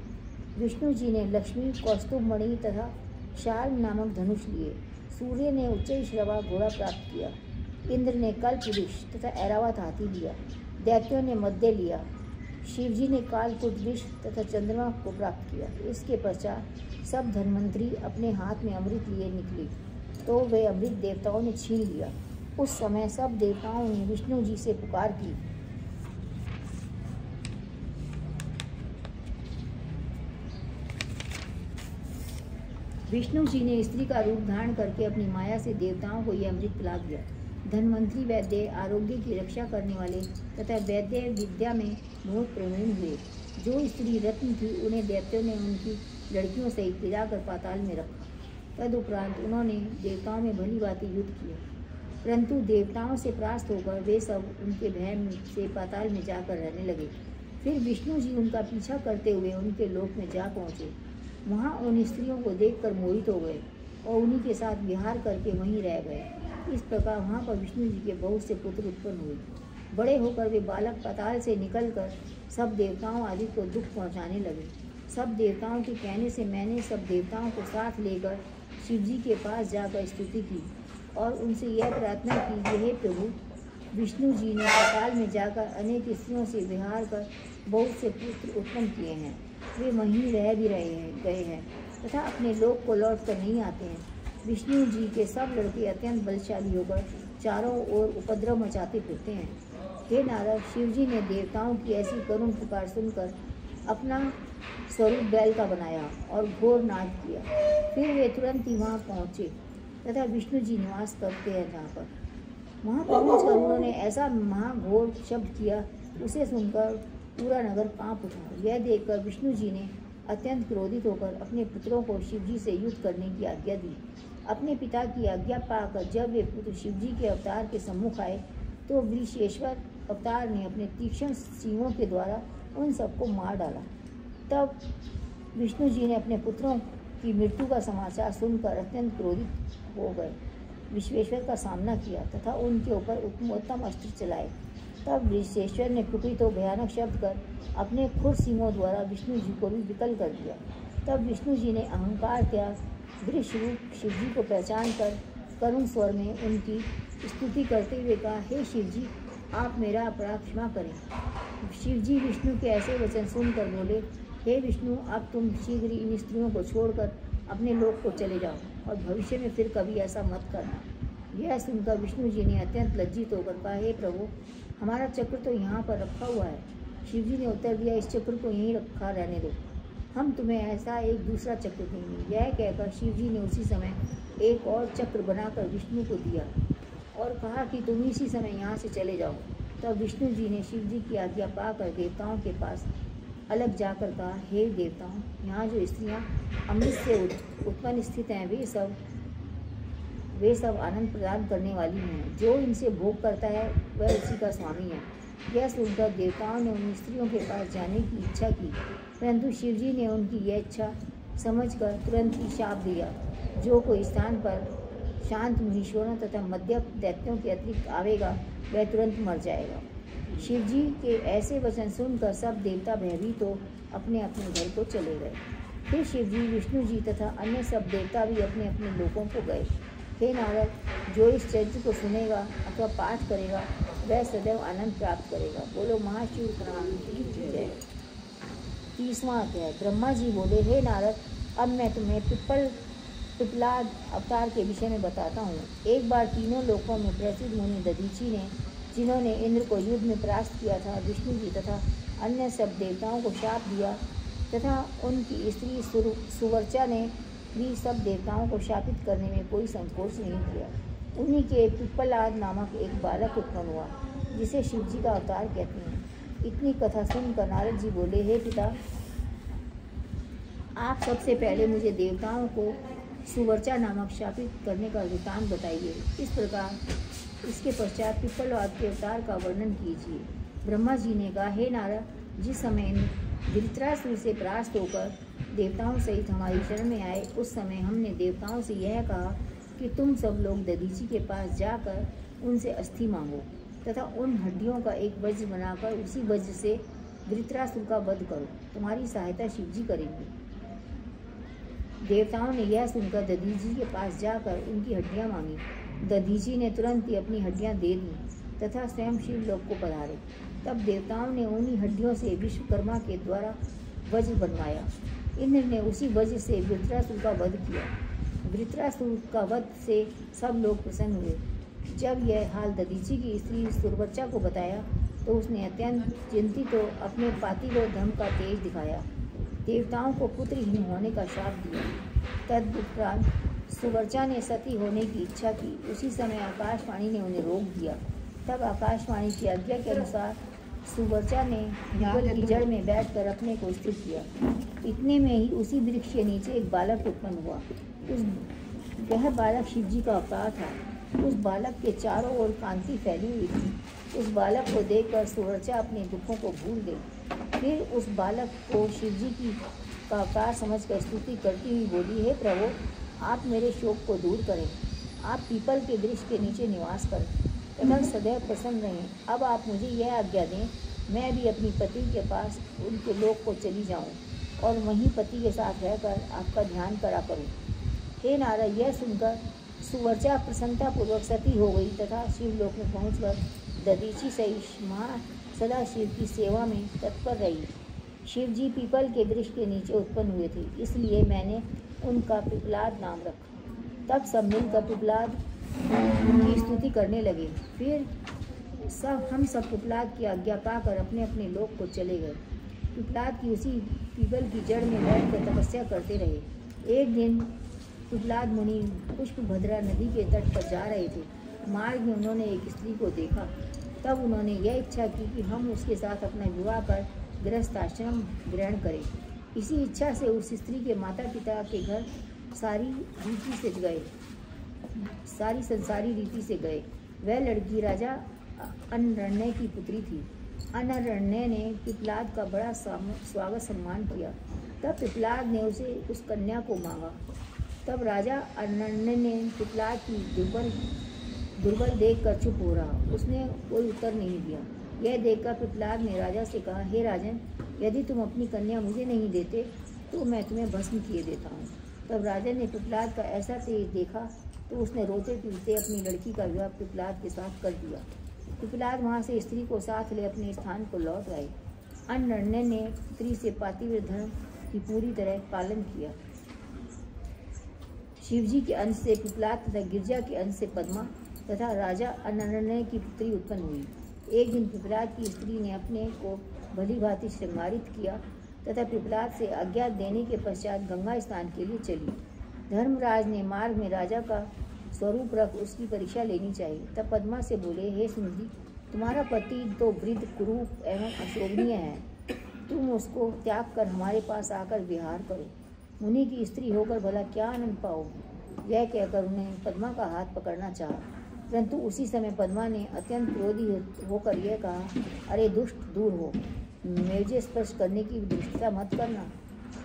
विष्णु जी ने लक्ष्मी, कौस्तुभ मणि तथा शार्ंग नामक धनुष लिए। सूर्य ने उच्चैश्रवा घोड़ा प्राप्त किया। इंद्र ने कल्पवृक्ष तथा ऐरावत हाथी लिया। दैत्यों ने मद्य लिया। शिवजी ने कालकूट विष तथा चंद्रमा को प्राप्त किया। इसके पश्चात सब धन्वंतरी अपने हाथ में अमृत लिए निकले, तो वे अमृत देवताओं ने छीन लिया। उस समय सब देवताओं ने विष्णु जी से पुकार की। विष्णु जी ने स्त्री का रूप धारण करके अपनी माया से देवताओं को यह अमृत पिला दिया। धन्वंतरी वैद्य, आरोग्य की रक्षा करने वाले तथा वैद्य विद्या में बहुत प्रवीण हुए। जो स्त्री रत्न थी, उन्हें दैत्यों ने उनकी लड़कियों सहित गिराकर पाताल में रखा। तदुपरांत उन्होंने देवताओं में भली भांति युद्ध किया, परंतु देवताओं से परास्त होकर वे सब उनके भय से पाताल में जाकर रहने लगे। फिर विष्णु जी उनका पीछा करते हुए उनके लोक में जा पहुँचे। वहाँ उन स्त्रियों को देखकर मोहित हो गए और उन्हीं के साथ विहार करके वहीं रह गए। इस प्रकार वहाँ पर विष्णु जी के बहुत से पुत्र उत्पन्न हुए। बड़े होकर वे बालक पाताल से निकलकर सब देवताओं आदि को दुख पहुँचाने लगे। सब देवताओं के कहने से मैंने सब देवताओं को साथ लेकर शिव जी के पास जाकर स्तुति की और उनसे यह प्रार्थना की कि हे प्रभु, विष्णु जी ने पाताल में जाकर अनेक स्त्रियों से विहार कर बहुत से पुत्र उत्पन्न किए हैं। वे वहीं रह भी गए हैं तथा अपने लोक को लौट कर नहीं आते हैं। विष्णु जी के सब लड़के अत्यंत बलशाली होकर चारों ओर उपद्रव मचाते फिरते हैं। हे नारद, शिवजी ने देवताओं की ऐसी करुण पुकार सुनकर अपना स्वरूप बैल का बनाया और घोर नाद किया। फिर वे तुरंत ही वहाँ पहुँचे तथा विष्णु जी निवास करते हैं जहाँ पर। वहाँ पहुँचकर उन्होंने ऐसा महाघोर शब्द किया, उसे सुनकर पूरा नगर काँप उठा। यह देखकर विष्णु जी ने अत्यंत क्रोधित होकर अपने पुत्रों को शिवजी से युद्ध करने की आज्ञा दी। अपने पिता की आज्ञा पाकर जब वे पुत्र शिवजी के अवतार के सम्मुख आए तो वृषेश्वर अवतार ने अपने तीक्ष्ण सींगों के द्वारा उन सबको मार डाला। तब विष्णु जी ने अपने पुत्रों की मृत्यु का समाचार सुनकर अत्यंत क्रोधित हो गए, विश्वेश्वर का सामना किया तथा उनके ऊपर उत्तमोत्तम अस्त्र चलाए। तब विश्वेश्वर ने कुपित हो भयानक शब्द कर अपने खुर सिंहों द्वारा विष्णु जी को भी विकल कर दिया। तब विष्णु जी ने अहंकार त्याग वृक्ष रूप शिवजी को पहचान कर करुण स्वर में उनकी स्तुति करते हुए कहा, हे शिवजी, आप मेरा अपराध क्षमा करें। शिवजी विष्णु के ऐसे वचन सुनकर बोले, हे विष्णु, अब तुम शीघ्र इन स्त्रियों को छोड़कर अपने लोक को चले जाओ और भविष्य में फिर कभी ऐसा मत करना। यह सुनकर विष्णु जी ने अत्यंत लज्जित होकर कहा, हे प्रभु, हमारा चक्र तो यहाँ पर रखा हुआ है। शिवजी ने उत्तर दिया, इस चक्र को यहीं रखा रहने दो, हम तुम्हें ऐसा एक दूसरा चक्र देंगे। यह कहकर शिवजी ने उसी समय एक और चक्र बनाकर विष्णु को दिया और कहा कि तुम इसी समय यहाँ से चले जाओ। तब विष्णु जी ने शिवजी की आज्ञा पाकर देवताओं के पास अलग जाकर कहा, हे देवताओं, यहाँ जो स्त्रियाँ अमृत से उत्पन्न स्थित हैं वे सब आनंद प्रदान करने वाली हैं। जो इनसे भोग करता है वह उसी का स्वामी है। यह सुनकर देवताओं ने उन स्त्रियों के पास जाने की इच्छा की, परंतु शिवजी ने उनकी यह इच्छा समझकर तुरंत ही शाप दिया। जो कोई स्थान पर शांत मुनीश्वरों तथा मध्यम दैत्यों के अतिरिक्त आवेगा वह तुरंत मर जाएगा। शिवजी के ऐसे वचन सुनकर सब देवता भयभीत हो अपने अपने घर को चले गए। फिर शिवजी, विष्णु जी तथा अन्य सब देवता भी अपने अपने लोकों को गए। हे नारद, जो इस चरित्र को सुनेगा अथवा पाठ करेगा वह सदैव आनंद प्राप्त करेगा। बोलो महाशिव पुराण की जय। 30वां अध्याय। ब्रह्मा जी बोले, हे नारद, अब मैं तुम्हें पिपलाद अवतार के विषय में बताता हूँ। एक बार तीनों लोकों में प्रसिद्ध मुनि दधीची ने, जिन्होंने इंद्र को युद्ध में परास्त किया था, विष्णु जी तथा अन्य सब देवताओं को शाप दिया तथा उनकी स्त्री सुवर्चा ने भी सब देवताओं को शापित करने में कोई संकोच नहीं किया। उन्हीं के पिप्पलाद नामक एक बालक उत्पन्न हुआ जिसे शिवजी का अवतार कहते हैं। इतनी कथा सुनकर नारद जी बोले, हे पिता, आप सबसे पहले मुझे देवताओं को सुवर्चा नामक शापित करने का वृत्तांत बताइए। इस प्रकार इसके पश्चात पिप्पलाद के अवतार का वर्णन कीजिए। ब्रह्मा जी ने कहा, हे नारद, जिस समय धृतराष्ट्र से परास्त होकर देवताओं सहित हमारी शरण में आए, उस समय हमने देवताओं से यह कहा कि तुम सब लोग दधीची के पास जाकर उनसे अस्थि मांगो तथा उन हड्डियों का एक वज्र बनाकर उसी वज्र से धृतराष्ट्र का वध करो। तुम्हारी सहायता शिवजी करेंगे। देवताओं ने यह सुनकर दधीची के पास जाकर उनकी हड्डियां मांगी। दधीची ने तुरंत ही अपनी हड्डियां दे दी तथा स्वयं शिवलोक को पधारे। तब देवताओं ने उन्हीं हड्डियों से विश्वकर्मा के द्वारा वज्र बनवाया। इंद्र ने उसी वज्र से वृत्रासुर का वध किया। वृत्रासुर का वध से सब लोग प्रसन्न हुए। जब यह हाल दधीची की स्त्री सुरवच्चा को बताया तो उसने अत्यंत चिंतित हो अपने पातिव्रत का तेज दिखाया, देवताओं को पुत्रहीन होने का श्राप दिया। तदुपरांत सुवर्चा ने सती होने की इच्छा की। उसी समय आकाशवाणी ने उन्हें रोक दिया। तब आकाशवाणी की आज्ञा के अनुसार सुवर्चा ने पीपल की जड़ में बैठकर अपने को स्थिर किया। इतने में ही उसी वृक्ष के नीचे एक बालक उत्पन्न हुआ। वह बालक शिवजी का अवतार था। उस बालक के चारों ओर कांति फैली हुई थी। उस बालक को देखकर सुवर्चा अपने दुखों को भूल गई। फिर उस बालक को शिवजी की का अवतार समझकर स्तुति करती हुई बोली, हे प्रभु, आप मेरे शोक को दूर करें। आप पीपल के वृक्ष के नीचे निवास करें तथा सदैव प्रसन्न रहें। अब आप मुझे यह आज्ञा दें, मैं भी अपनी पति के पास उनके लोक को चली जाऊं और वहीं पति के साथ रहकर आपका ध्यान करा करूं। हे नारद, यह सुनकर सुवर्चा प्रसन्नतापूर्वक सती हो गई तथा शिवलोक में पहुंचकर दधीची सहित सदा शिव की सेवा में तत्पर रही। शिवजी पीपल के वृक्ष के नीचे उत्पन्न हुए थे, इसलिए मैंने उनका पिपलाद नाम रखा। तब सब मिलकर पिपलाद की स्तुति करने लगे। फिर हम सब पिपलाद की आज्ञा पाकर अपने अपने लोक को चले गए। पिपलाद की उसी पीपल की जड़ में बैठकर तपस्या करते रहे। एक दिन पिपलाद मुनि पुष्पभद्रा नदी के तट पर जा रहे थे। मार्ग में उन्होंने एक स्त्री को देखा। तब उन्होंने यह इच्छा की कि हम उसके साथ अपना विवाह कर गृहस्थाश्रम ग्रहण करें। इसी इच्छा से उस स्त्री के माता पिता के घर सारी संसारी रीति से गए। वह लड़की राजा अनरण्य की पुत्री थी। अनरण्य ने पिपलाद का बड़ा स्वागत सम्मान किया। तब पिपलाद ने उसे उस कन्या को मांगा। तब राजा अनरण्य ने पिपलाद की दुर्बल देखकर चुप हो रहा। उसने कोई उत्तर नहीं दिया। यह देखकर पिपलाद ने राजा से कहा, हे राजन, यदि तुम अपनी कन्या मुझे नहीं देते तो मैं तुम्हें भस्म किए देता हूँ। तब राजा ने पिपलाद का ऐसा तेज देखा तो उसने रोते पीटते अपनी लड़की का विवाह पिपलाद के साथ कर दिया। पिपलाद वहाँ से स्त्री को साथ ले अपने स्थान को लौट आए। अनरण्य ने स्त्री से पातिव्रत धर्म की पूरी तरह पालन किया। शिवजी के अंश से पिपलाद तथा गिरजा के अंश से पद्मा तथा राजा अनरण्य की पुत्री उत्पन्न हुई। एक दिन पिपलाद की स्त्री ने अपने को भली भांति श्रृंगारित किया तथा पिपलाद से आज्ञा देने के पश्चात गंगा स्नान के लिए चली। धर्मराज ने मार्ग में राजा का स्वरूप रख उसकी परीक्षा लेनी चाहिए। तब पद्मा से बोले, हे सुंदरी, तुम्हारा पति तो वृद्ध, कुरूप एवं अशोभनीय है। तुम उसको त्याग कर हमारे पास आकर विहार करो। मुनि की स्त्री होकर भला क्या आनंद पाओगे। यह कहकर उन्हें पद्मा का हाथ पकड़ना चाहा, परंतु उसी समय पद्मा ने अत्यंत क्रोधी होकर यह कहा, अरे दुष्ट, दूर हो, मुझे स्पर्श करने की दृष्टता मत करना।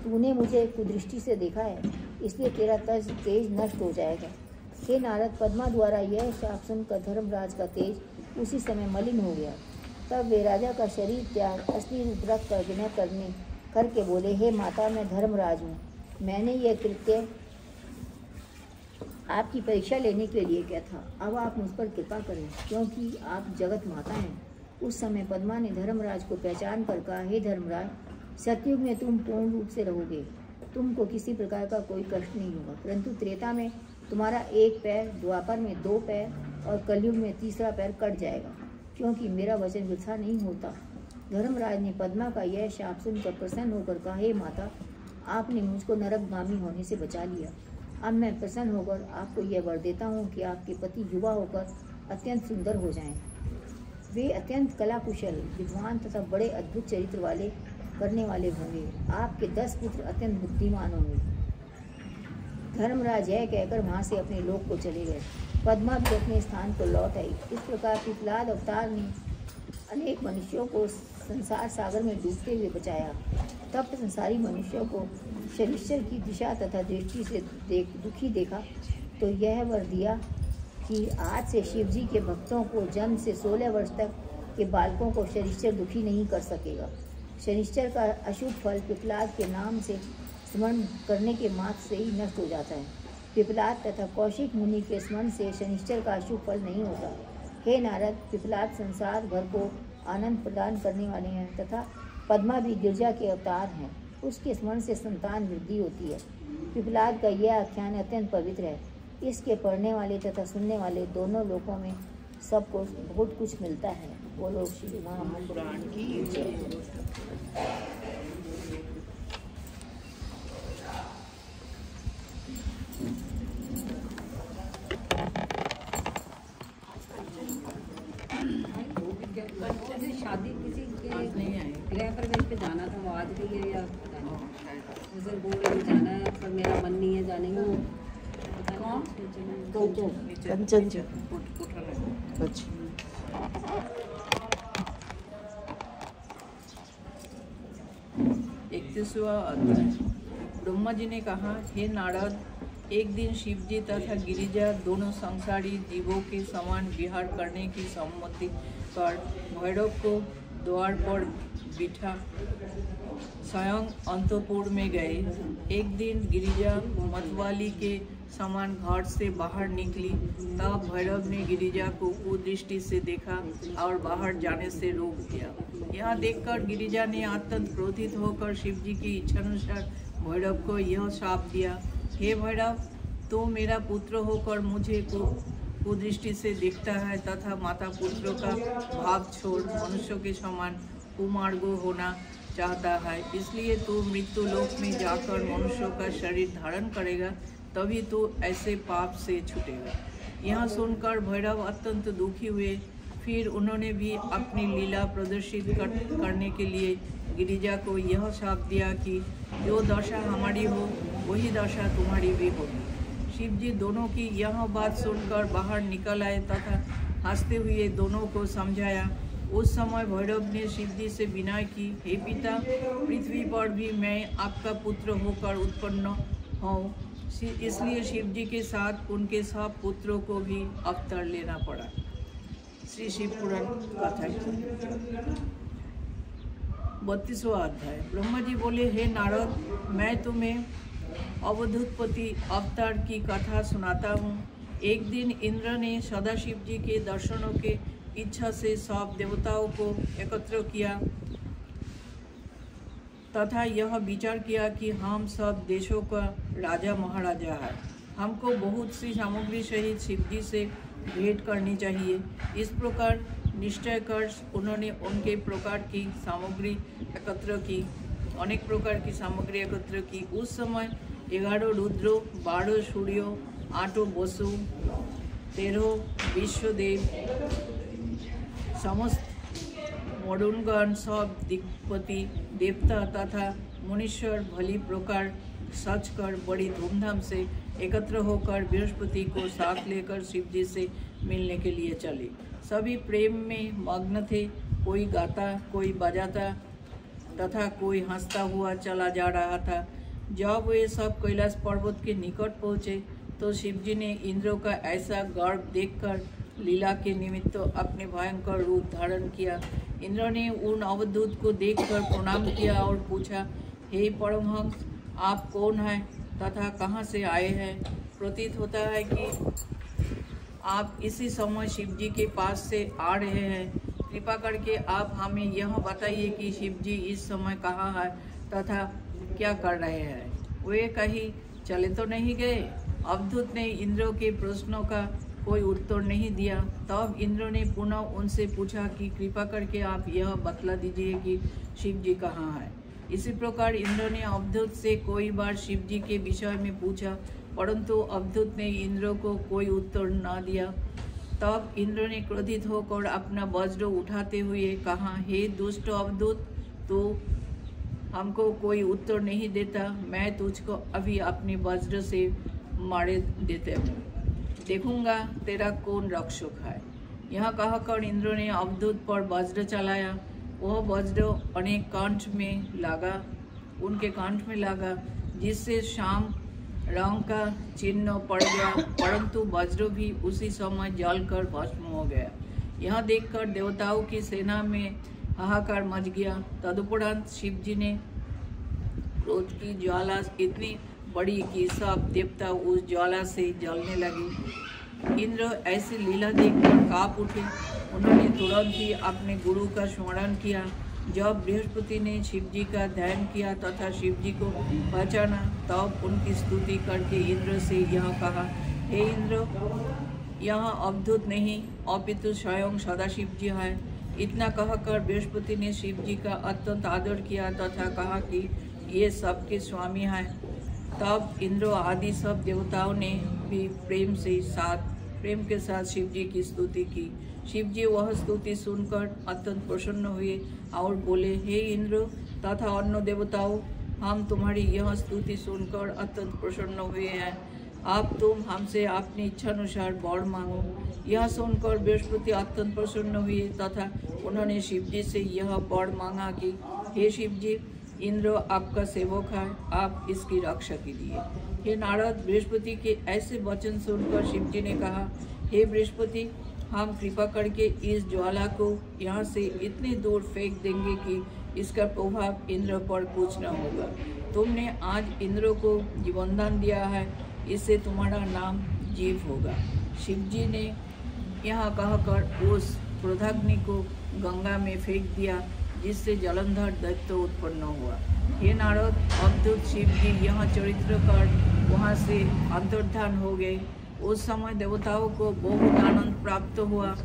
तूने मुझे कुदृष्टि से देखा है, इसलिए तेरा तेज नष्ट हो जाएगा। हे नारद, पद्मा द्वारा यह शाप सुनकर धर्मराज का तेज उसी समय मलिन हो गया। तब वे राजा का शरीर त्याग असली रूप रख कर विनय करके बोले, हे माता, मैं धर्मराज हूँ। मैंने यह कृत्य आपकी परीक्षा लेने के लिए किया था। अब आप मुझ पर कृपा करें, क्योंकि आप जगत माता हैं। उस समय पद्मा ने धर्मराज को पहचान कर कहा, हे धर्मराज, सतयुग में तुम पूर्ण रूप से रहोगे, तुमको किसी प्रकार का कोई कष्ट नहीं होगा। परंतु त्रेता में तुम्हारा एक पैर, द्वापर में 2 पैर और कलयुग में 3रा पैर कट जाएगा, क्योंकि मेरा वचन वृथा नहीं होता। धर्मराज ने पद्मा का यह शाप सुनकर प्रसन्न होकर कहा, हे माता, आपने मुझको नरकगामी होने से बचा लिया। अब मैं प्रसन्न होकर आपको यह वर देता हूँ कि आपके पति युवा होकर अत्यंत सुंदर हो जाएं। वे अत्यंत कला कुशल, विद्वान तथा बड़े अद्भुत चरित्र करने वाले होंगे। आपके 10 पुत्र अत्यंत बुद्धिमान होंगे। धर्मराज यह कहकर वहाँ से अपने लोक को चले गए। पद्मा भी अपने स्थान को लौट आई। इस प्रकार पिपलाद अवतार ने अनेक मनुष्यों को संसार सागर में डूबते हुए बचाया। तब संसारी मनुष्यों को शनिश्चर की दिशा तथा दृष्टि से दुखी देखा तो यह वर दिया कि आज से शिवजी के भक्तों को जन्म से 16 वर्ष तक के बालकों को शनिश्चर दुखी नहीं कर सकेगा। शनिश्चर का अशुभ फल पिपलाद के नाम से स्मरण करने के मात्र से ही नष्ट हो जाता है। पिपलाद तथा कौशिक मुनि के स्मरण से शनिश्चर का अशुभ फल नहीं होता। हे नारद, पिपलाद संसार भर को आनंद प्रदान करने वाले हैं तथा पद्मा भी गिरजा के अवतार हैं। उसके स्मरण से संतान वृद्धि होती है। पिपलाद का यह आख्यान अत्यंत पवित्र है। इसके पढ़ने वाले तथा सुनने वाले दोनों लोकों में सबको बहुत कुछ मिलता है। वो लोग श्री महापुराण की जय। शादी किसी के गृह प्रवेश पे जाना था, वो आज भी है या उधर बोल रहे जाना है, पर मेरा मन नहीं है जाने का। कंचन ब्रह्मा जी ने कहा, हे नारद, एक दिन शिवजी तथा गिरिजा दोनों संसारी जीवों के समान विहार करने की सम्मति पर भैरव को द्वार पर बिठा स्वयं अंतपुर में गए। एक दिन गिरिजा मतवाली के समान घाट से बाहर निकली। तब भैरव ने गिरिजा को कुदृष्टि से देखा और बाहर जाने से रोक दिया। यह देखकर गिरिजा ने अत्यंत क्रोधित होकर शिवजी की इच्छानुसार भैरव को यह शाप दिया, हे भैरव, तो मेरा पुत्र होकर मुझे को कुदृष्टि से देखता है तथा माता पुत्रों का भाव छोड़ मनुष्यों के समान कुमार्ग होना चाहता है, इसलिए तू मृत्यु लोक में जाकर मनुष्यों का शरीर धारण करेगा, तभी तू ऐसे पाप से छूटेगा। यह सुनकर भैरव अत्यंत दुखी हुए। फिर उन्होंने भी अपनी लीला प्रदर्शित करने के लिए गिरिजा को यह शाप दिया कि जो दशा हमारी हो वही दशा तुम्हारी भी होगी। शिवजी दोनों की यह बात सुनकर बाहर निकल आए तथा हंसते हुए दोनों को समझाया। उस समय भैरव ने शिवजी से विनय की, हे पिता, पृथ्वी पर भी मैं आपका पुत्र होकर उत्पन्न हूँ, इसलिए शिवजी के साथ उनके सब पुत्रों को भी अवतार लेना पड़ा। श्री शिव पुराण कथा 32वां अध्याय। ब्रह्मा जी बोले, हे नारद, मैं तुम्हें अवधूतपति अवतार की कथा सुनाता हूँ। एक दिन इंद्र ने सदाशिव जी के दर्शनों के इच्छा से सब देवताओं को एकत्र किया तथा यह विचार किया कि हम सब देशों का राजा महाराजा है, हमको बहुत सी सामग्री सहित शिवजी से भेंट करनी चाहिए। इस प्रकार निश्चय कर उन्होंने उनके प्रकार की सामग्री एकत्र की, अनेक प्रकार की सामग्री एकत्र की। उस समय 11 रुद्रों, 12 सूर्यों, 8 वसु, 13 विश्वदेव, समस्त मरुणगण, सब दिक्पति देवता तथा मुनीश्वर भली प्रकार सच कर बड़ी धूमधाम से एकत्र होकर बृहस्पति को साथ लेकर शिवजी से मिलने के लिए चले। सभी प्रेम में मग्न थे, कोई गाता, कोई बजाता तथा कोई हंसता हुआ चला जा रहा था। जब वे सब कैलाश पर्वत के निकट पहुँचे तो शिवजी ने इंद्र का ऐसा गर्व देखकर लीला के निमित्त अपने भयंकर रूप धारण किया। इंद्र ने उन अवधूत को देखकर प्रणाम किया और पूछा, हे परमहंस, आप कौन हैं तथा कहाँ से आए हैं? प्रतीत होता है कि आप इसी समय शिवजी के पास से आ रहे हैं। कृपा करके आप हमें यह बताइए कि शिवजी इस समय कहाँ है तथा क्या कर रहे हैं। वे कहीं चले तो नहीं गए? अवधूत ने इंद्र के प्रश्नों का कोई उत्तर नहीं दिया। तब इंद्र ने पुनः उनसे पूछा कि कृपा करके आप यह बतला दीजिए कि शिवजी कहाँ है। इसी प्रकार इंद्र ने अवधूत से कई बार शिवजी के विषय में पूछा, परंतु अवधूत ने इंद्र को कोई उत्तर न दिया। तब इंद्र ने क्रोधित होकर अपना वज्र उठाते हुए कहा, हे दुष्ट अवधूत, तू हमको कोई उत्तर नहीं देता, मैं तुझको अभी अपने वज्र से मारे देते हूँ, देखूंगा तेरा कौन रक्षक है। यह कहकर इंद्र ने अवधूत पर वज्र चलाया। वह वज्र अनेक कंठ में लगा, उनके कंठ में लगा, जिससे शाम रंग का चिन्ह पड़ गया, परंतु वज्र भी उसी समय जलकर भस्म हो गया। यह देखकर देवताओं की सेना में हाहाकार मच गया। तदुपरांत शिवजी ने क्रोध की ज्वाला इतनी बड़ी कि सब देवता उस ज्वाला से जलने लगे। इंद्र ऐसी लीला देखकर कांप उठे। उन्होंने तुरंत ही अपने गुरु का स्मरण किया। जब बृहस्पति ने शिवजी का ध्यान किया तथा शिवजी को पहचाना, तब उनकी स्तुति करके इंद्र से यह कहा, हे इंद्र, यह अवधूत नहीं अपितु स्वयं सदाशिव जी है। इतना कहकर बृहस्पति ने शिवजी का अत्यंत आदर किया तथा कहा कि ये सबके स्वामी हैं। तब इंद्र आदि सब देवताओं ने भी प्रेम के साथ शिवजी की स्तुति की। शिवजी वह स्तुति सुनकर अत्यंत प्रसन्न हुए और बोले, हे इंद्र तथा अन्य देवताओं, हम तुम्हारी यह स्तुति सुनकर अत्यंत प्रसन्न हुए हैं। अब तुम हमसे अपनी इच्छा अनुसार वर मांगो। यह सुनकर बृहस्पति अत्यंत प्रसन्न हुए तथा उन्होंने शिवजी से यह वर मांगा कि हे शिवजी, इंद्र आपका सेवक है, आप इसकी रक्षा कीजिए। हे नारद, बृहस्पति के ऐसे वचन सुनकर शिवजी ने कहा, हे बृहस्पति, हम कृपा करके इस ज्वाला को यहाँ से इतनी दूर फेंक देंगे कि इसका प्रभाव इंद्र पर कुछ न होगा। तुमने आज इंद्र को जीवनदान दिया है, इससे तुम्हारा नाम जीव होगा। शिवजी ने यह कहकर उस क्रोधाग्नि को गंगा में फेंक दिया, जिससे जलंधर दैत्य उत्पन्न हुआ। हे नारद, अवधूत शिव जी यह चरित्र कर वहाँ से अंतर्धान हो गए। उस समय देवताओं को बहुत आनंद प्राप्त हुआ।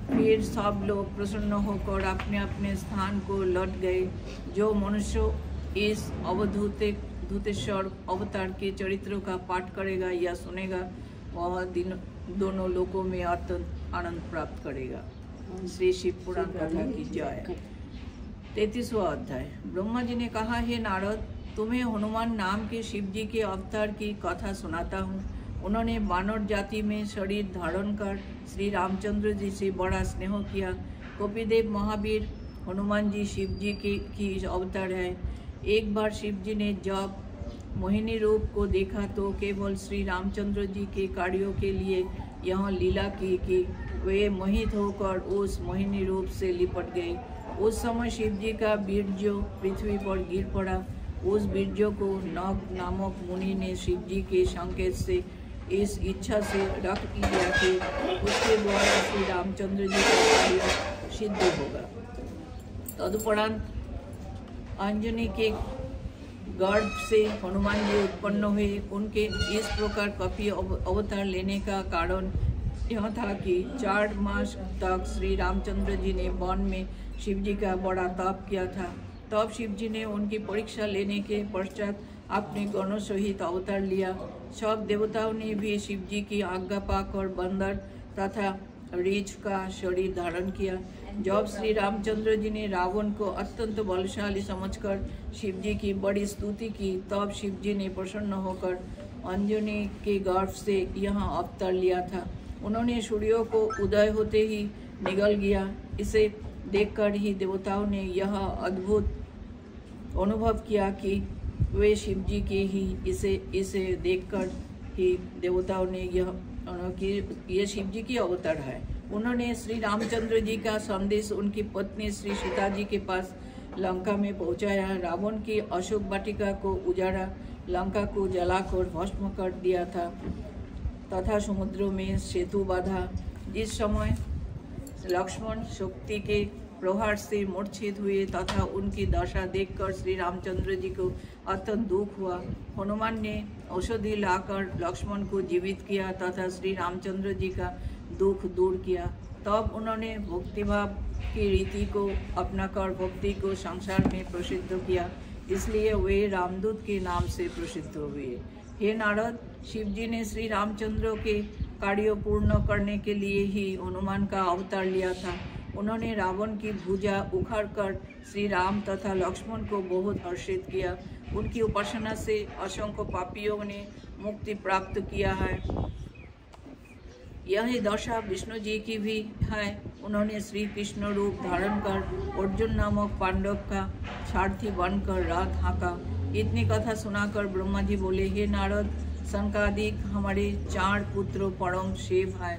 फिर सब लोग प्रसन्न होकर अपने अपने स्थान को लौट गए। जो मनुष्य इस अवधूतेश्वर अवतार के चरित्रों का पाठ करेगा या सुनेगा वह दोनों लोकों में अत्यंत आनंद प्राप्त करेगा। श्री शिव पुराण कथा की जय। 33वां अध्याय। ब्रह्मा जी ने कहा, हे नारद, तुम्हें हनुमान नाम के शिव जी के अवतार की कथा सुनाता हूँ। उन्होंने वानर जाति में शरीर धारण कर श्री रामचंद्र जी से बड़ा स्नेह किया। कपिदेव महावीर हनुमान जी शिव जी की अवतार है। एक बार शिव जी ने जब मोहिनी रूप को देखा तो केवल श्री रामचंद्र जी के कार्यों के लिए यह लीला की कि वे मोहित होकर उस मोहिनी रूप से लिपट गए। उस समय शिव जी का बीर्ज पृथ्वी पर गिर पड़ा। उस बीर्ज को नग नामक मुनि ने शिव जी के संकेत से इस इच्छा से रख लिया कि उसके द्वारा श्री रामचंद्र जी का कार्य सिद्ध होगा। तदुपरांत अंजनी के गर्भ से हनुमान जी उत्पन्न हुए। उनके इस प्रकार कपि अवतार लेने का कारण यह था कि 4 मास तक श्री रामचंद्र जी ने वन में शिव जी का बड़ा तप किया था। तब शिव जी ने उनकी परीक्षा लेने के पश्चात अपने गणों सहित अवतार लिया। सब देवताओं ने भी शिव जी की आज्ञा पाकर बंदर तथा रीछ का शरीर धारण किया। जब श्री रामचंद्र जी ने रावण को अत्यंत बलशाली समझकर शिव जी की बड़ी स्तुति की, तब शिव जी ने प्रसन्न होकर अंजनी के गर्भ से यह अवतार लिया था। उन्होंने सूर्य को उदय होते ही निगल गया। इसे देखकर ही देवताओं ने यह अद्भुत अनुभव किया कि वे शिव जी के ही इसे देखकर ही देवताओं ने यह शिव जी की अवतार है। उन्होंने श्री रामचंद्र जी का संदेश उनकी पत्नी श्री सीता जी के पास लंका में पहुंचाया। रावण की अशोक वाटिका को उजाड़ा, लंका को जलाकर भस्म कर दिया था तथा समुद्र में सेतु बांधा। जिस समय लक्ष्मण शक्ति के प्रहार से मूर्छित हुए तथा उनकी दशा देखकर श्री रामचंद्र जी को अत्यंत दुख हुआ। हनुमान ने औषधि लाकर लक्ष्मण को जीवित किया तथा श्री रामचंद्र जी का दुख दूर किया। तब उन्होंने भक्तिभाव की रीति को अपनाकर भक्ति को संसार में प्रसिद्ध किया, इसलिए वे रामदूत के नाम से प्रसिद्ध हुए। हे नारद, शिव जी ने श्री रामचंद्र के कार्य पूर्ण करने के लिए ही हनुमान का अवतार लिया था। उन्होंने रावण की भुजा उखाड़कर श्री राम तथा लक्ष्मण को बहुत हर्षित किया। उनकी उपासना से असंख्य पापियों ने मुक्ति प्राप्त किया है। यही दशा विष्णु जी की भी है। उन्होंने श्री कृष्ण रूप धारण कर अर्जुन नामक पांडव का सारथी बनकर रात हाँका। इतनी कथा सुनाकर ब्रह्मा जी बोले, हे नारद, सनकादिक हमारे 4 पुत्र परम शिव हैं।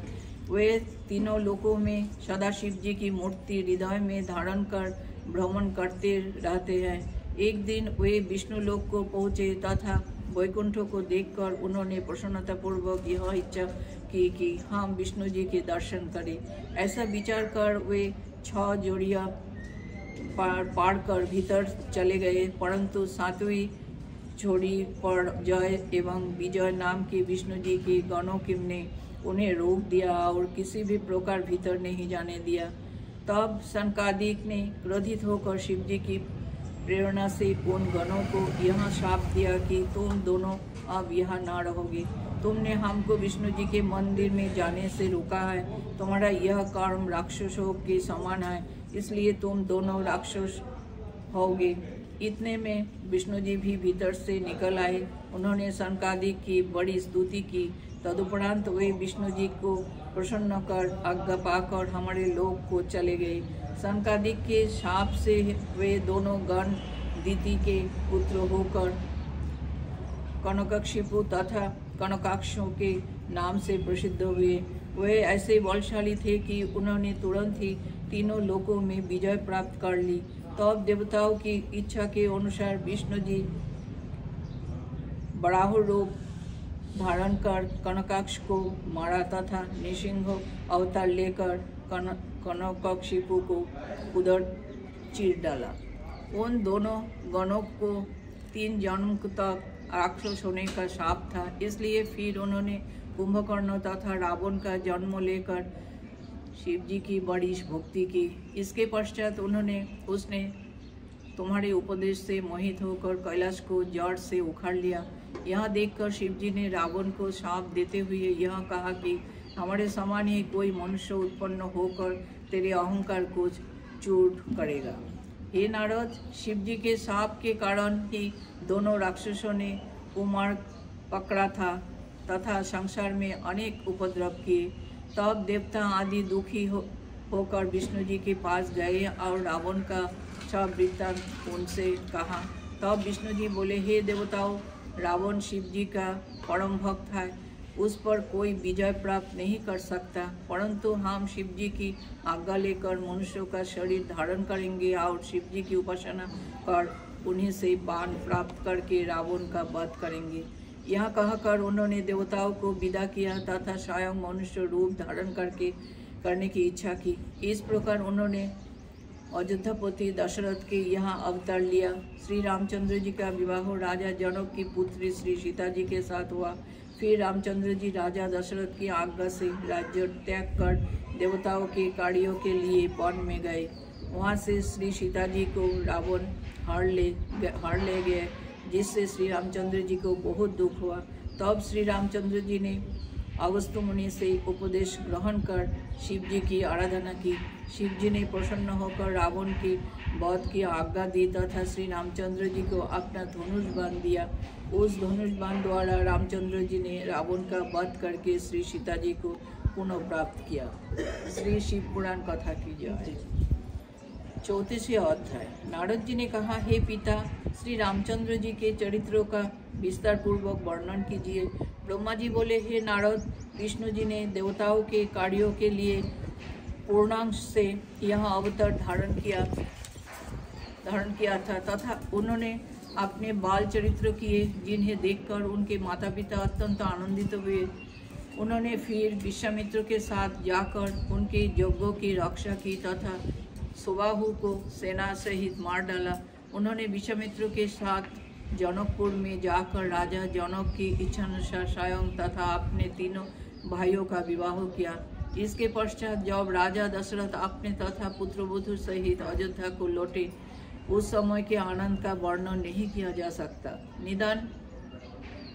वे तीनों लोकों में सदाशिव जी की मूर्ति हृदय में धारण कर भ्रमण करते रहते हैं। एक दिन वे विष्णु लोक को पहुँचे तथा वैकुंठ को देखकर उन्होंने प्रसन्नतापूर्वक यह इच्छा की कि हम विष्णु जी के दर्शन करें। ऐसा विचार कर वे 6 जोड़ियाँ पार कर भीतर चले गए, परंतु 7वीं जोड़ी पर जय एवं विजय नाम के विष्णु जी के गणों ने उन्हें रोक दिया और किसी भी प्रकार भीतर नहीं जाने दिया। तब सनकादिक ने क्रोधित होकर शिव जी की प्रेरणा से उन गणों को यह श्राप दिया कि तुम दोनों अब यहाँ न रहोगे। तुमने हमको विष्णु जी के मंदिर में जाने से रोका है। तुम्हारा यह कर्म राक्षसों के समान है, इसलिए तुम दोनों राक्षस होगे। इतने में विष्णु जी भी भीतर से निकल आए। उन्होंने सनकादिक की बड़ी स्तुति की। तदुपरांत वे विष्णु जी को प्रसन्न कर आज्ञा पाकर हमारे लोक को चले गए। सनकादिक के शाप से वे दोनों गण दिति के पुत्र होकर कनकशिपु तथा कनकाक्षों के नाम से प्रसिद्ध हुए। वे ऐसे बलशाली थे कि उन्होंने तुरंत ही तीनों लोकों में विजय प्राप्त कर ली। तब देवताओं की इच्छा के अनुसार विष्णु जी बराह रूप धारण कर कनकाक्ष को मारा तथा नृसिंह अवतार लेकर कनकशिपु को उधर चीर डाला। उन दोनों गणों को 3 जन्म तक राक्षस होने का शाप था, इसलिए फिर उन्होंने कुंभकर्ण तथा रावण का जन्म लेकर शिव जी की बड़ी भक्ति की। इसके पश्चात उसने तुम्हारे उपदेश से मोहित होकर कैलाश को जड़ से उखाड़ लिया। यह देखकर शिव जी ने रावण को शाप देते हुए यह कहा कि हमारे समान ही कोई मनुष्य उत्पन्न होकर तेरे अहंकार को चूर करेगा। हे नारद, शिव जी के शाप के कारण ही दोनों राक्षसों ने कुमार पकड़ा था तथा संसार में अनेक उपद्रव किए। तब देवता आदि दुखी होकर विष्णु जी के पास गए और रावण का सब वृत्तांत उनसे कहा। तब विष्णु जी बोले, हे देवताओं, रावण शिव जी का परम भक्त है, उस पर कोई विजय प्राप्त नहीं कर सकता, परंतु हम शिव जी की आज्ञा लेकर मनुष्यों का शरीर धारण करेंगे और शिव जी की उपासना कर उन्हीं से बाण प्राप्त करके रावण का वध करेंगे। यह कहकर उन्होंने देवताओं को विदा किया तथा स्वयं मनुष्य रूप धारण करने की इच्छा की। इस प्रकार उन्होंने अयोध्यापति दशरथ के यहाँ अवतार लिया। श्री रामचंद्र जी का विवाह राजा जनक की पुत्री श्री सीता जी के साथ हुआ। फिर रामचंद्र जी राजा दशरथ की आज्ञा से राज्य त्याग कर देवताओं के कार्यों के लिए वन में गए। वहाँ से श्री सीता जी को रावण हर ले गए, जिससे श्री रामचंद्र जी को बहुत दुख हुआ। तब श्री रामचंद्र जी ने अगस्त्य मुनि से उपदेश ग्रहण कर शिव जी की आराधना की। शिव जी ने प्रसन्न होकर रावण की वध की आज्ञा दी तथा श्री रामचंद्र जी को अपना धनुष बाण दिया। उस धनुष बाण द्वारा रामचंद्र जी ने रावण का वध करके श्री सीता जी को पुनः प्राप्त किया। श्री शिव पुराण कथा की जय। 34वां अध्याय। नारद जी ने कहा, हे पिता, श्री रामचंद्र जी के चरित्रों का विस्तार पूर्वक वर्णन कीजिए। ब्रह्मा जी बोले, हे नारद, विष्णु जी ने देवताओं के कार्यों के लिए पूर्णांश से यह अवतार धारण किया था तथा उन्होंने अपने बाल चरित्र किए, जिन्हें देखकर उनके माता पिता अत्यंत आनंदित हुए। उन्होंने फिर विश्वामित्र के साथ जाकर उनके यज्ञों की रक्षा की तथा सुबाहु को सेना सहित मार डाला। उन्होंने विश्वामित्र के साथ जनकपुर में जाकर राजा जनक की इच्छानुसार स्वयं तथा अपने तीनों भाइयों का विवाह किया। इसके पश्चात जब राजा दशरथ अपने तथा पुत्रवधू सहित अयोध्या को लौटे, उस समय के आनंद का वर्णन नहीं किया जा सकता। निदान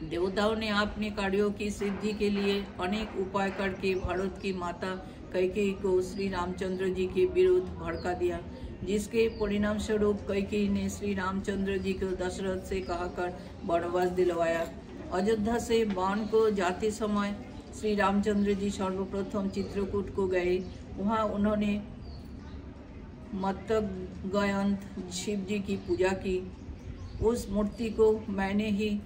देवताओं ने अपने कार्यों की सिद्धि के लिए अनेक उपाय करके भारत की माता कैकेयी को श्री रामचंद्र जी के विरुद्ध भड़का दिया, जिसके परिणाम स्वरूप कैकेयी ने श्री रामचंद्र जी को दशरथ से कहकर वनवास दिलवाया। अयोध्या से वन को जाते समय श्री रामचंद्र जी सर्वप्रथम चित्रकूट को गए। वहाँ उन्होंने मत्तगयंत शिव जी की पूजा की। उस मूर्ति को मैंने ही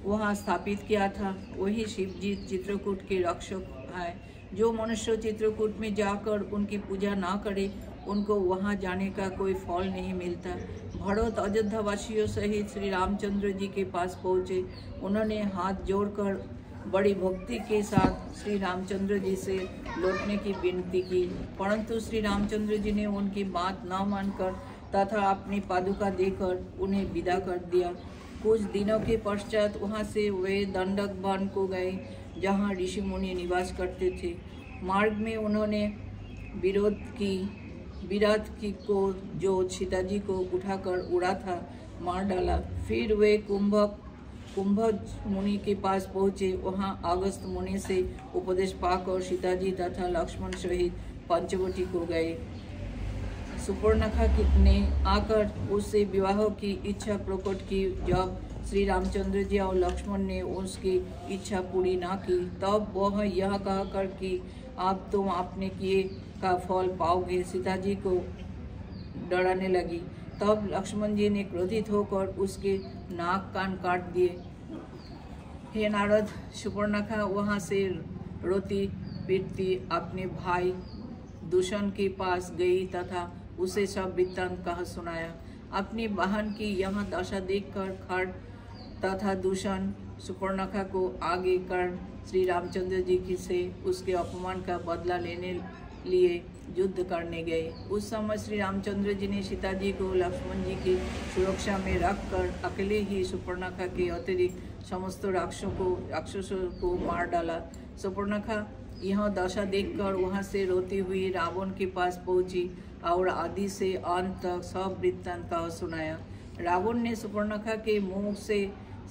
वहाँ स्थापित किया था। वही शिव जी चित्रकूट के रक्षक है। जो मनुष्य चित्रकूट में जाकर उनकी पूजा ना करे, उनको वहाँ जाने का कोई फल नहीं मिलता। भरत अयोध्या वासियों सहित श्री रामचंद्र जी के पास पहुँचे। उन्होंने हाथ जोड़कर बड़ी भक्ति के साथ श्री रामचंद्र जी से लौटने की विनती की, परंतु श्री रामचंद्र जी ने उनकी बात न मानकर तथा अपनी पादुका देकर उन्हें विदा कर दिया। कुछ दिनों के पश्चात वहाँ से वे दंडक वन को गए, जहाँ ऋषि मुनि निवास करते थे। मार्ग में उन्होंने विराट की को जो सीता जी को उठाकर उड़ा था, मार डाला। फिर वे कुंभज मुनि के पास पहुँचे। वहाँ अगस्त्य मुनि से उपदेश पाकर सीता जी तथा लक्ष्मण सहित पंचवटी को गए। सुपर्णखा ने आकर उससे विवाह की इच्छा प्रकट की। जब श्री रामचंद्र जी और लक्ष्मण ने उसकी इच्छा पूरी ना की, तब वह यह कहकर कि अब तुम अपने किए का फल पाओगे, सीता जी को डराने लगी। तब लक्ष्मण जी ने क्रोधित होकर उसके नाक कान काट दिए। हे नारद, सुपर्णखा वहाँ से रोती पीटती अपने भाई दूषण के पास गई तथा उसे सब वृत्तांत कहा सुनाया। अपनी बहन की यह दशा देखकर खड्ग तथा दूषण सुपर्णखा को आगे कर श्री रामचंद्र जी की से उसके अपमान का बदला लेने लिए युद्ध करने गए। उस समय श्री रामचंद्र जी ने सीता जी को लक्ष्मण जी की सुरक्षा में रखकर अकेले ही सुपर्णखा के अतिरिक्त समस्त राक्षसों को मार डाला। सुपर्णखा यह दशा देखकर वहां से रोती हुई रावण के पास पहुंची और आदि से अंत तक सब वृत्तांत का सुनाया। रावण ने सुपर्णखा के मुंह से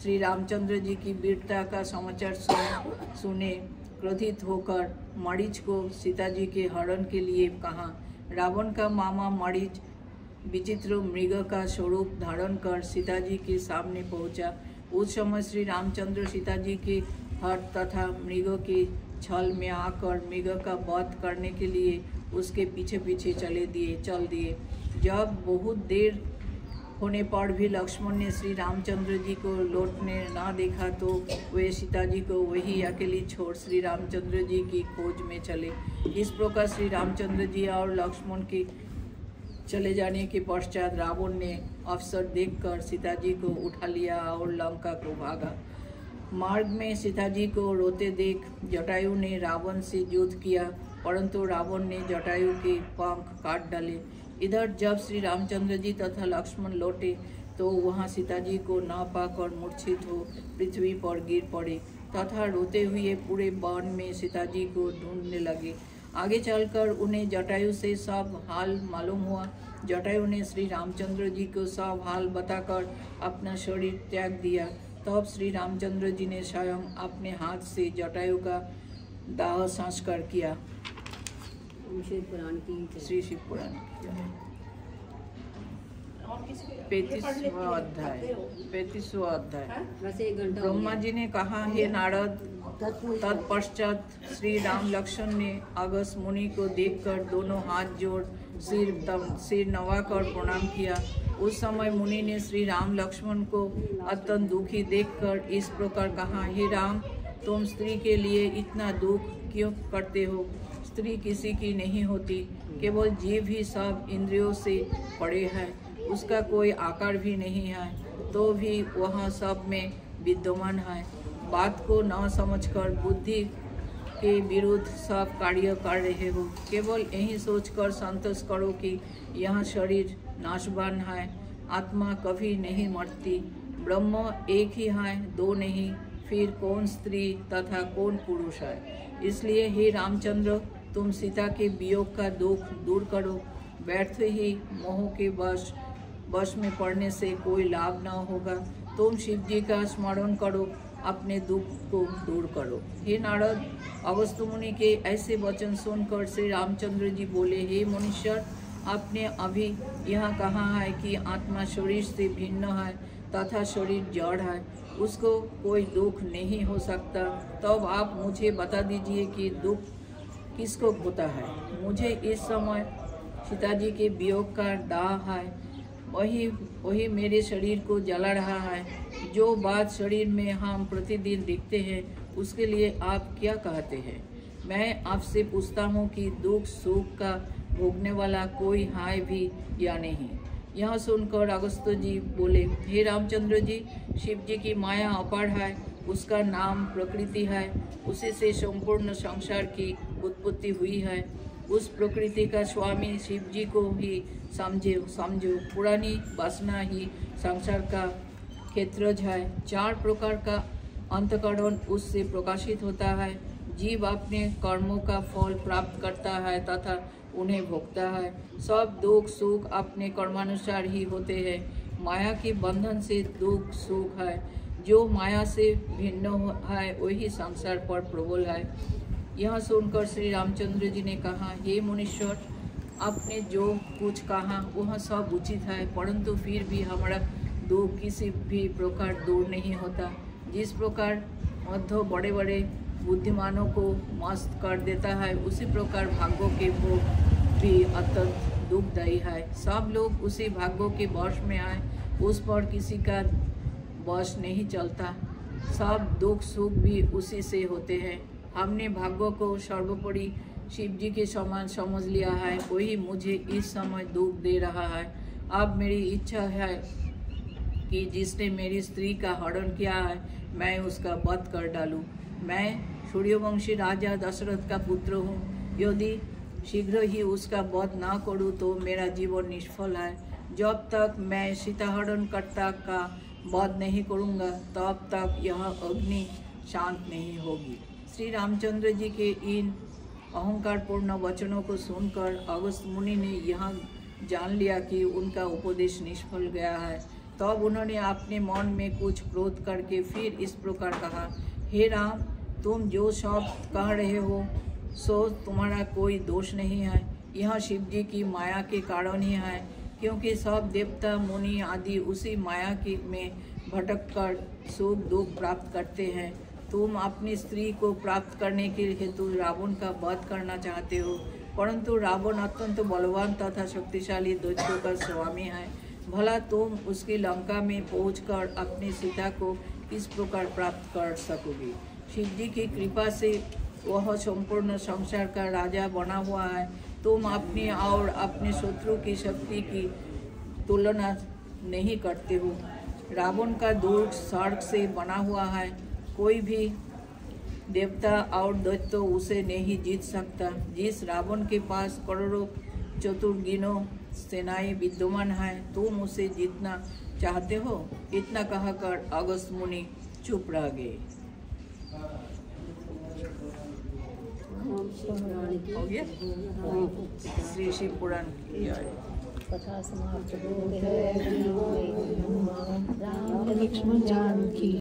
श्री रामचंद्र जी की वीरता का समाचार सुने क्रोधित होकर मारीच को सीता जी के हरण के लिए कहा। रावण का मामा मारीच विचित्र मृग का स्वरूप धारण कर सीता जी के सामने पहुंचा। उस समय श्री रामचंद्र सीता जी के हठ तथा मृग के छल में आकर मृग का वध करने के लिए उसके पीछे पीछे चल दिए। जब बहुत देर होने पर भी लक्ष्मण ने श्री रामचंद्र जी को लौटने ना देखा तो वे सीता जी को वही अकेली छोड़ श्री रामचंद्र जी की खोज में चले। इस प्रकार श्री रामचंद्र जी और लक्ष्मण के चले जाने के पश्चात रावण ने अवसर देखकर सीता जी को उठा लिया और लंका को भागा। मार्ग में सीता जी को रोते देख जटायु ने रावण से युद्ध किया, परंतु रावण ने जटायु के पंख काट डाले। इधर जब श्री रामचंद्र जी तथा लक्ष्मण लौटे तो वहां सीता जी को न पाकर मूर्छित हो पृथ्वी पर गिर पड़े तथा रोते हुए पूरे वन में सीता जी को ढूंढने लगे। आगे चलकर उन्हें जटायु से सब हाल मालूम हुआ। जटायु ने श्री रामचंद्र जी को सब हाल बताकर अपना शरीर त्याग दिया। तब श्री रामचंद्र जी ने स्वयं अपने हाथ से जटायु का दाह संस्कार किया। शिव पुराण की श्री शिव पुराण 35वां अध्याय। वैसे 1 घंटा ब्रह्मा जी ने कहा, हे नारद, तत्पश्चात श्री राम लक्ष्मण ने अगस्त्य मुनि को देखकर दोनों हाथ जोड़ सिर नवाकर प्रणाम किया। उस समय मुनि ने श्री राम लक्ष्मण को अत्यंत दुखी देखकर इस प्रकार कहा, हे राम, तुम स्त्री के लिए इतना दुख क्यों करते हो? स्त्री किसी की नहीं होती, केवल जीव ही सब इंद्रियों से पड़े है, उसका कोई आकार भी नहीं है, तो भी वह सब में विद्यमान है। बात को न समझकर बुद्धि के विरुद्ध सब कार्य कर रहे हो। केवल यही सोचकर संतोष करो कि यह शरीर नाशवान है, आत्मा कभी नहीं मरती, ब्रह्म एक ही है, दो नहीं, फिर कौन स्त्री तथा कौन पुरुष है। इसलिए हे रामचंद्र, तुम सीता के वियोग का दुख दूर करो। व्यर्थ ही मोह के वश में पड़ने से कोई लाभ न होगा। तुम शिव जी का स्मरण करो, अपने दुख को दूर करो। हे नारद, अगस्त्य मुनि के ऐसे वचन सुनकर श्री रामचंद्र जी बोले, हे मुनीश्वर, आपने अभी यह कहा है कि आत्मा शरीर से भिन्न है तथा शरीर जड़ है, उसको कोई दुख नहीं हो सकता। तब आप मुझे बता दीजिए कि दुख किसको होता है। मुझे इस समय सीता जी के वियोग का दाह है, वही मेरे शरीर को जला रहा है। जो बात शरीर में हम प्रतिदिन देखते हैं, उसके लिए आप क्या कहते हैं? मैं आपसे पूछता हूँ कि दुख सुख का भोगने वाला कोई है भी या नहीं। यह सुनकर अगस्त्य जी बोले, हे रामचंद्र जी, शिव जी की माया अपार है, उसका नाम प्रकृति है, उसी से संपूर्ण संसार की उत्पत्ति हुई है। उस प्रकृति का स्वामी शिव जी को ही समझो। पुरानी वासना ही संसार का क्षेत्रज है। 4 प्रकार का अंतःकरण उससे प्रकाशित होता है। जीव अपने कर्मों का फल प्राप्त करता है तथा उन्हें भोगता है। सब दुख सुख अपने कर्मानुसार ही होते हैं। माया के बंधन से दुख सुख है। जो माया से भिन्न है वही संसार पर प्रबल है। यह सुनकर श्री रामचंद्र जी ने कहा, हे मुनीश्वर, आपने जो कुछ कहा वह सब उचित है, परंतु फिर भी हमारा दुख किसी भी प्रकार दूर नहीं होता। जिस प्रकार मध्य बड़े बड़े बुद्धिमानों को मस्त कर देता है, उसी प्रकार भाग्यों के भोग भी अत्यंत दुखदायी है। सब लोग उसी भाग्यों के वश में आए, उस पर किसी का वश नहीं चलता। सब दुख सुख भी उसी से होते हैं। हमने भाग्यों को सर्वोपरि शिव जी के समान समझ लिया है, वही मुझे इस समय दुख दे रहा है। अब मेरी इच्छा है कि जिसने मेरी स्त्री का हरण किया है, मैं उसका वध कर डालूं। मैं सूर्यवंशी राजा दशरथ का पुत्र हूँ। यदि शीघ्र ही उसका वध ना करूँ तो मेरा जीवन निष्फल है। जब तक मैं सीताहरणकर्ता का वध नहीं करूँगा, तब तक यह अग्नि शांत नहीं होगी। श्री रामचंद्र जी के इन अहंकारपूर्ण वचनों को सुनकर अगस्त मुनि ने यह जान लिया कि उनका उपदेश निष्फल गया है। तब उन्होंने अपने मन में कुछ क्रोध करके फिर इस प्रकार कहा, हे राम, तुम जो शब्द कह रहे हो सो तुम्हारा कोई दोष नहीं है। यह शिव जी की माया के कारण ही है, क्योंकि सब देवता मुनि आदि उसी माया की में भटक कर सुख दुख प्राप्त करते हैं। तुम अपनी स्त्री को प्राप्त करने के हेतु रावण का वध करना चाहते हो, परंतु रावण अत्यंत बलवान तथा शक्तिशाली दैत्यों का स्वामी है। भला तुम उसकी लंका में पहुंचकर अपनी सीता को किस प्रकार प्राप्त कर सकोगे? शिव जी की कृपा से वह संपूर्ण संसार का राजा बना हुआ है। तुम अपनी और अपने शत्रु की शक्ति की तुलना नहीं करते हो। रावण का दुर्ग स्वर्ग से बना हुआ है, कोई भी देवता और दैत्य उसे नहीं जीत सकता। जिस रावण के पास करोड़ों चतुर्गिनों सेनाएं विद्यमान है, तुम उसे जीतना चाहते हो? इतना कहकर अगस्त मुनि चुप रह गए। हो गया? श्री शिव पुराण की जय। कथा समाप्त। राम लक्ष्मण जानकी।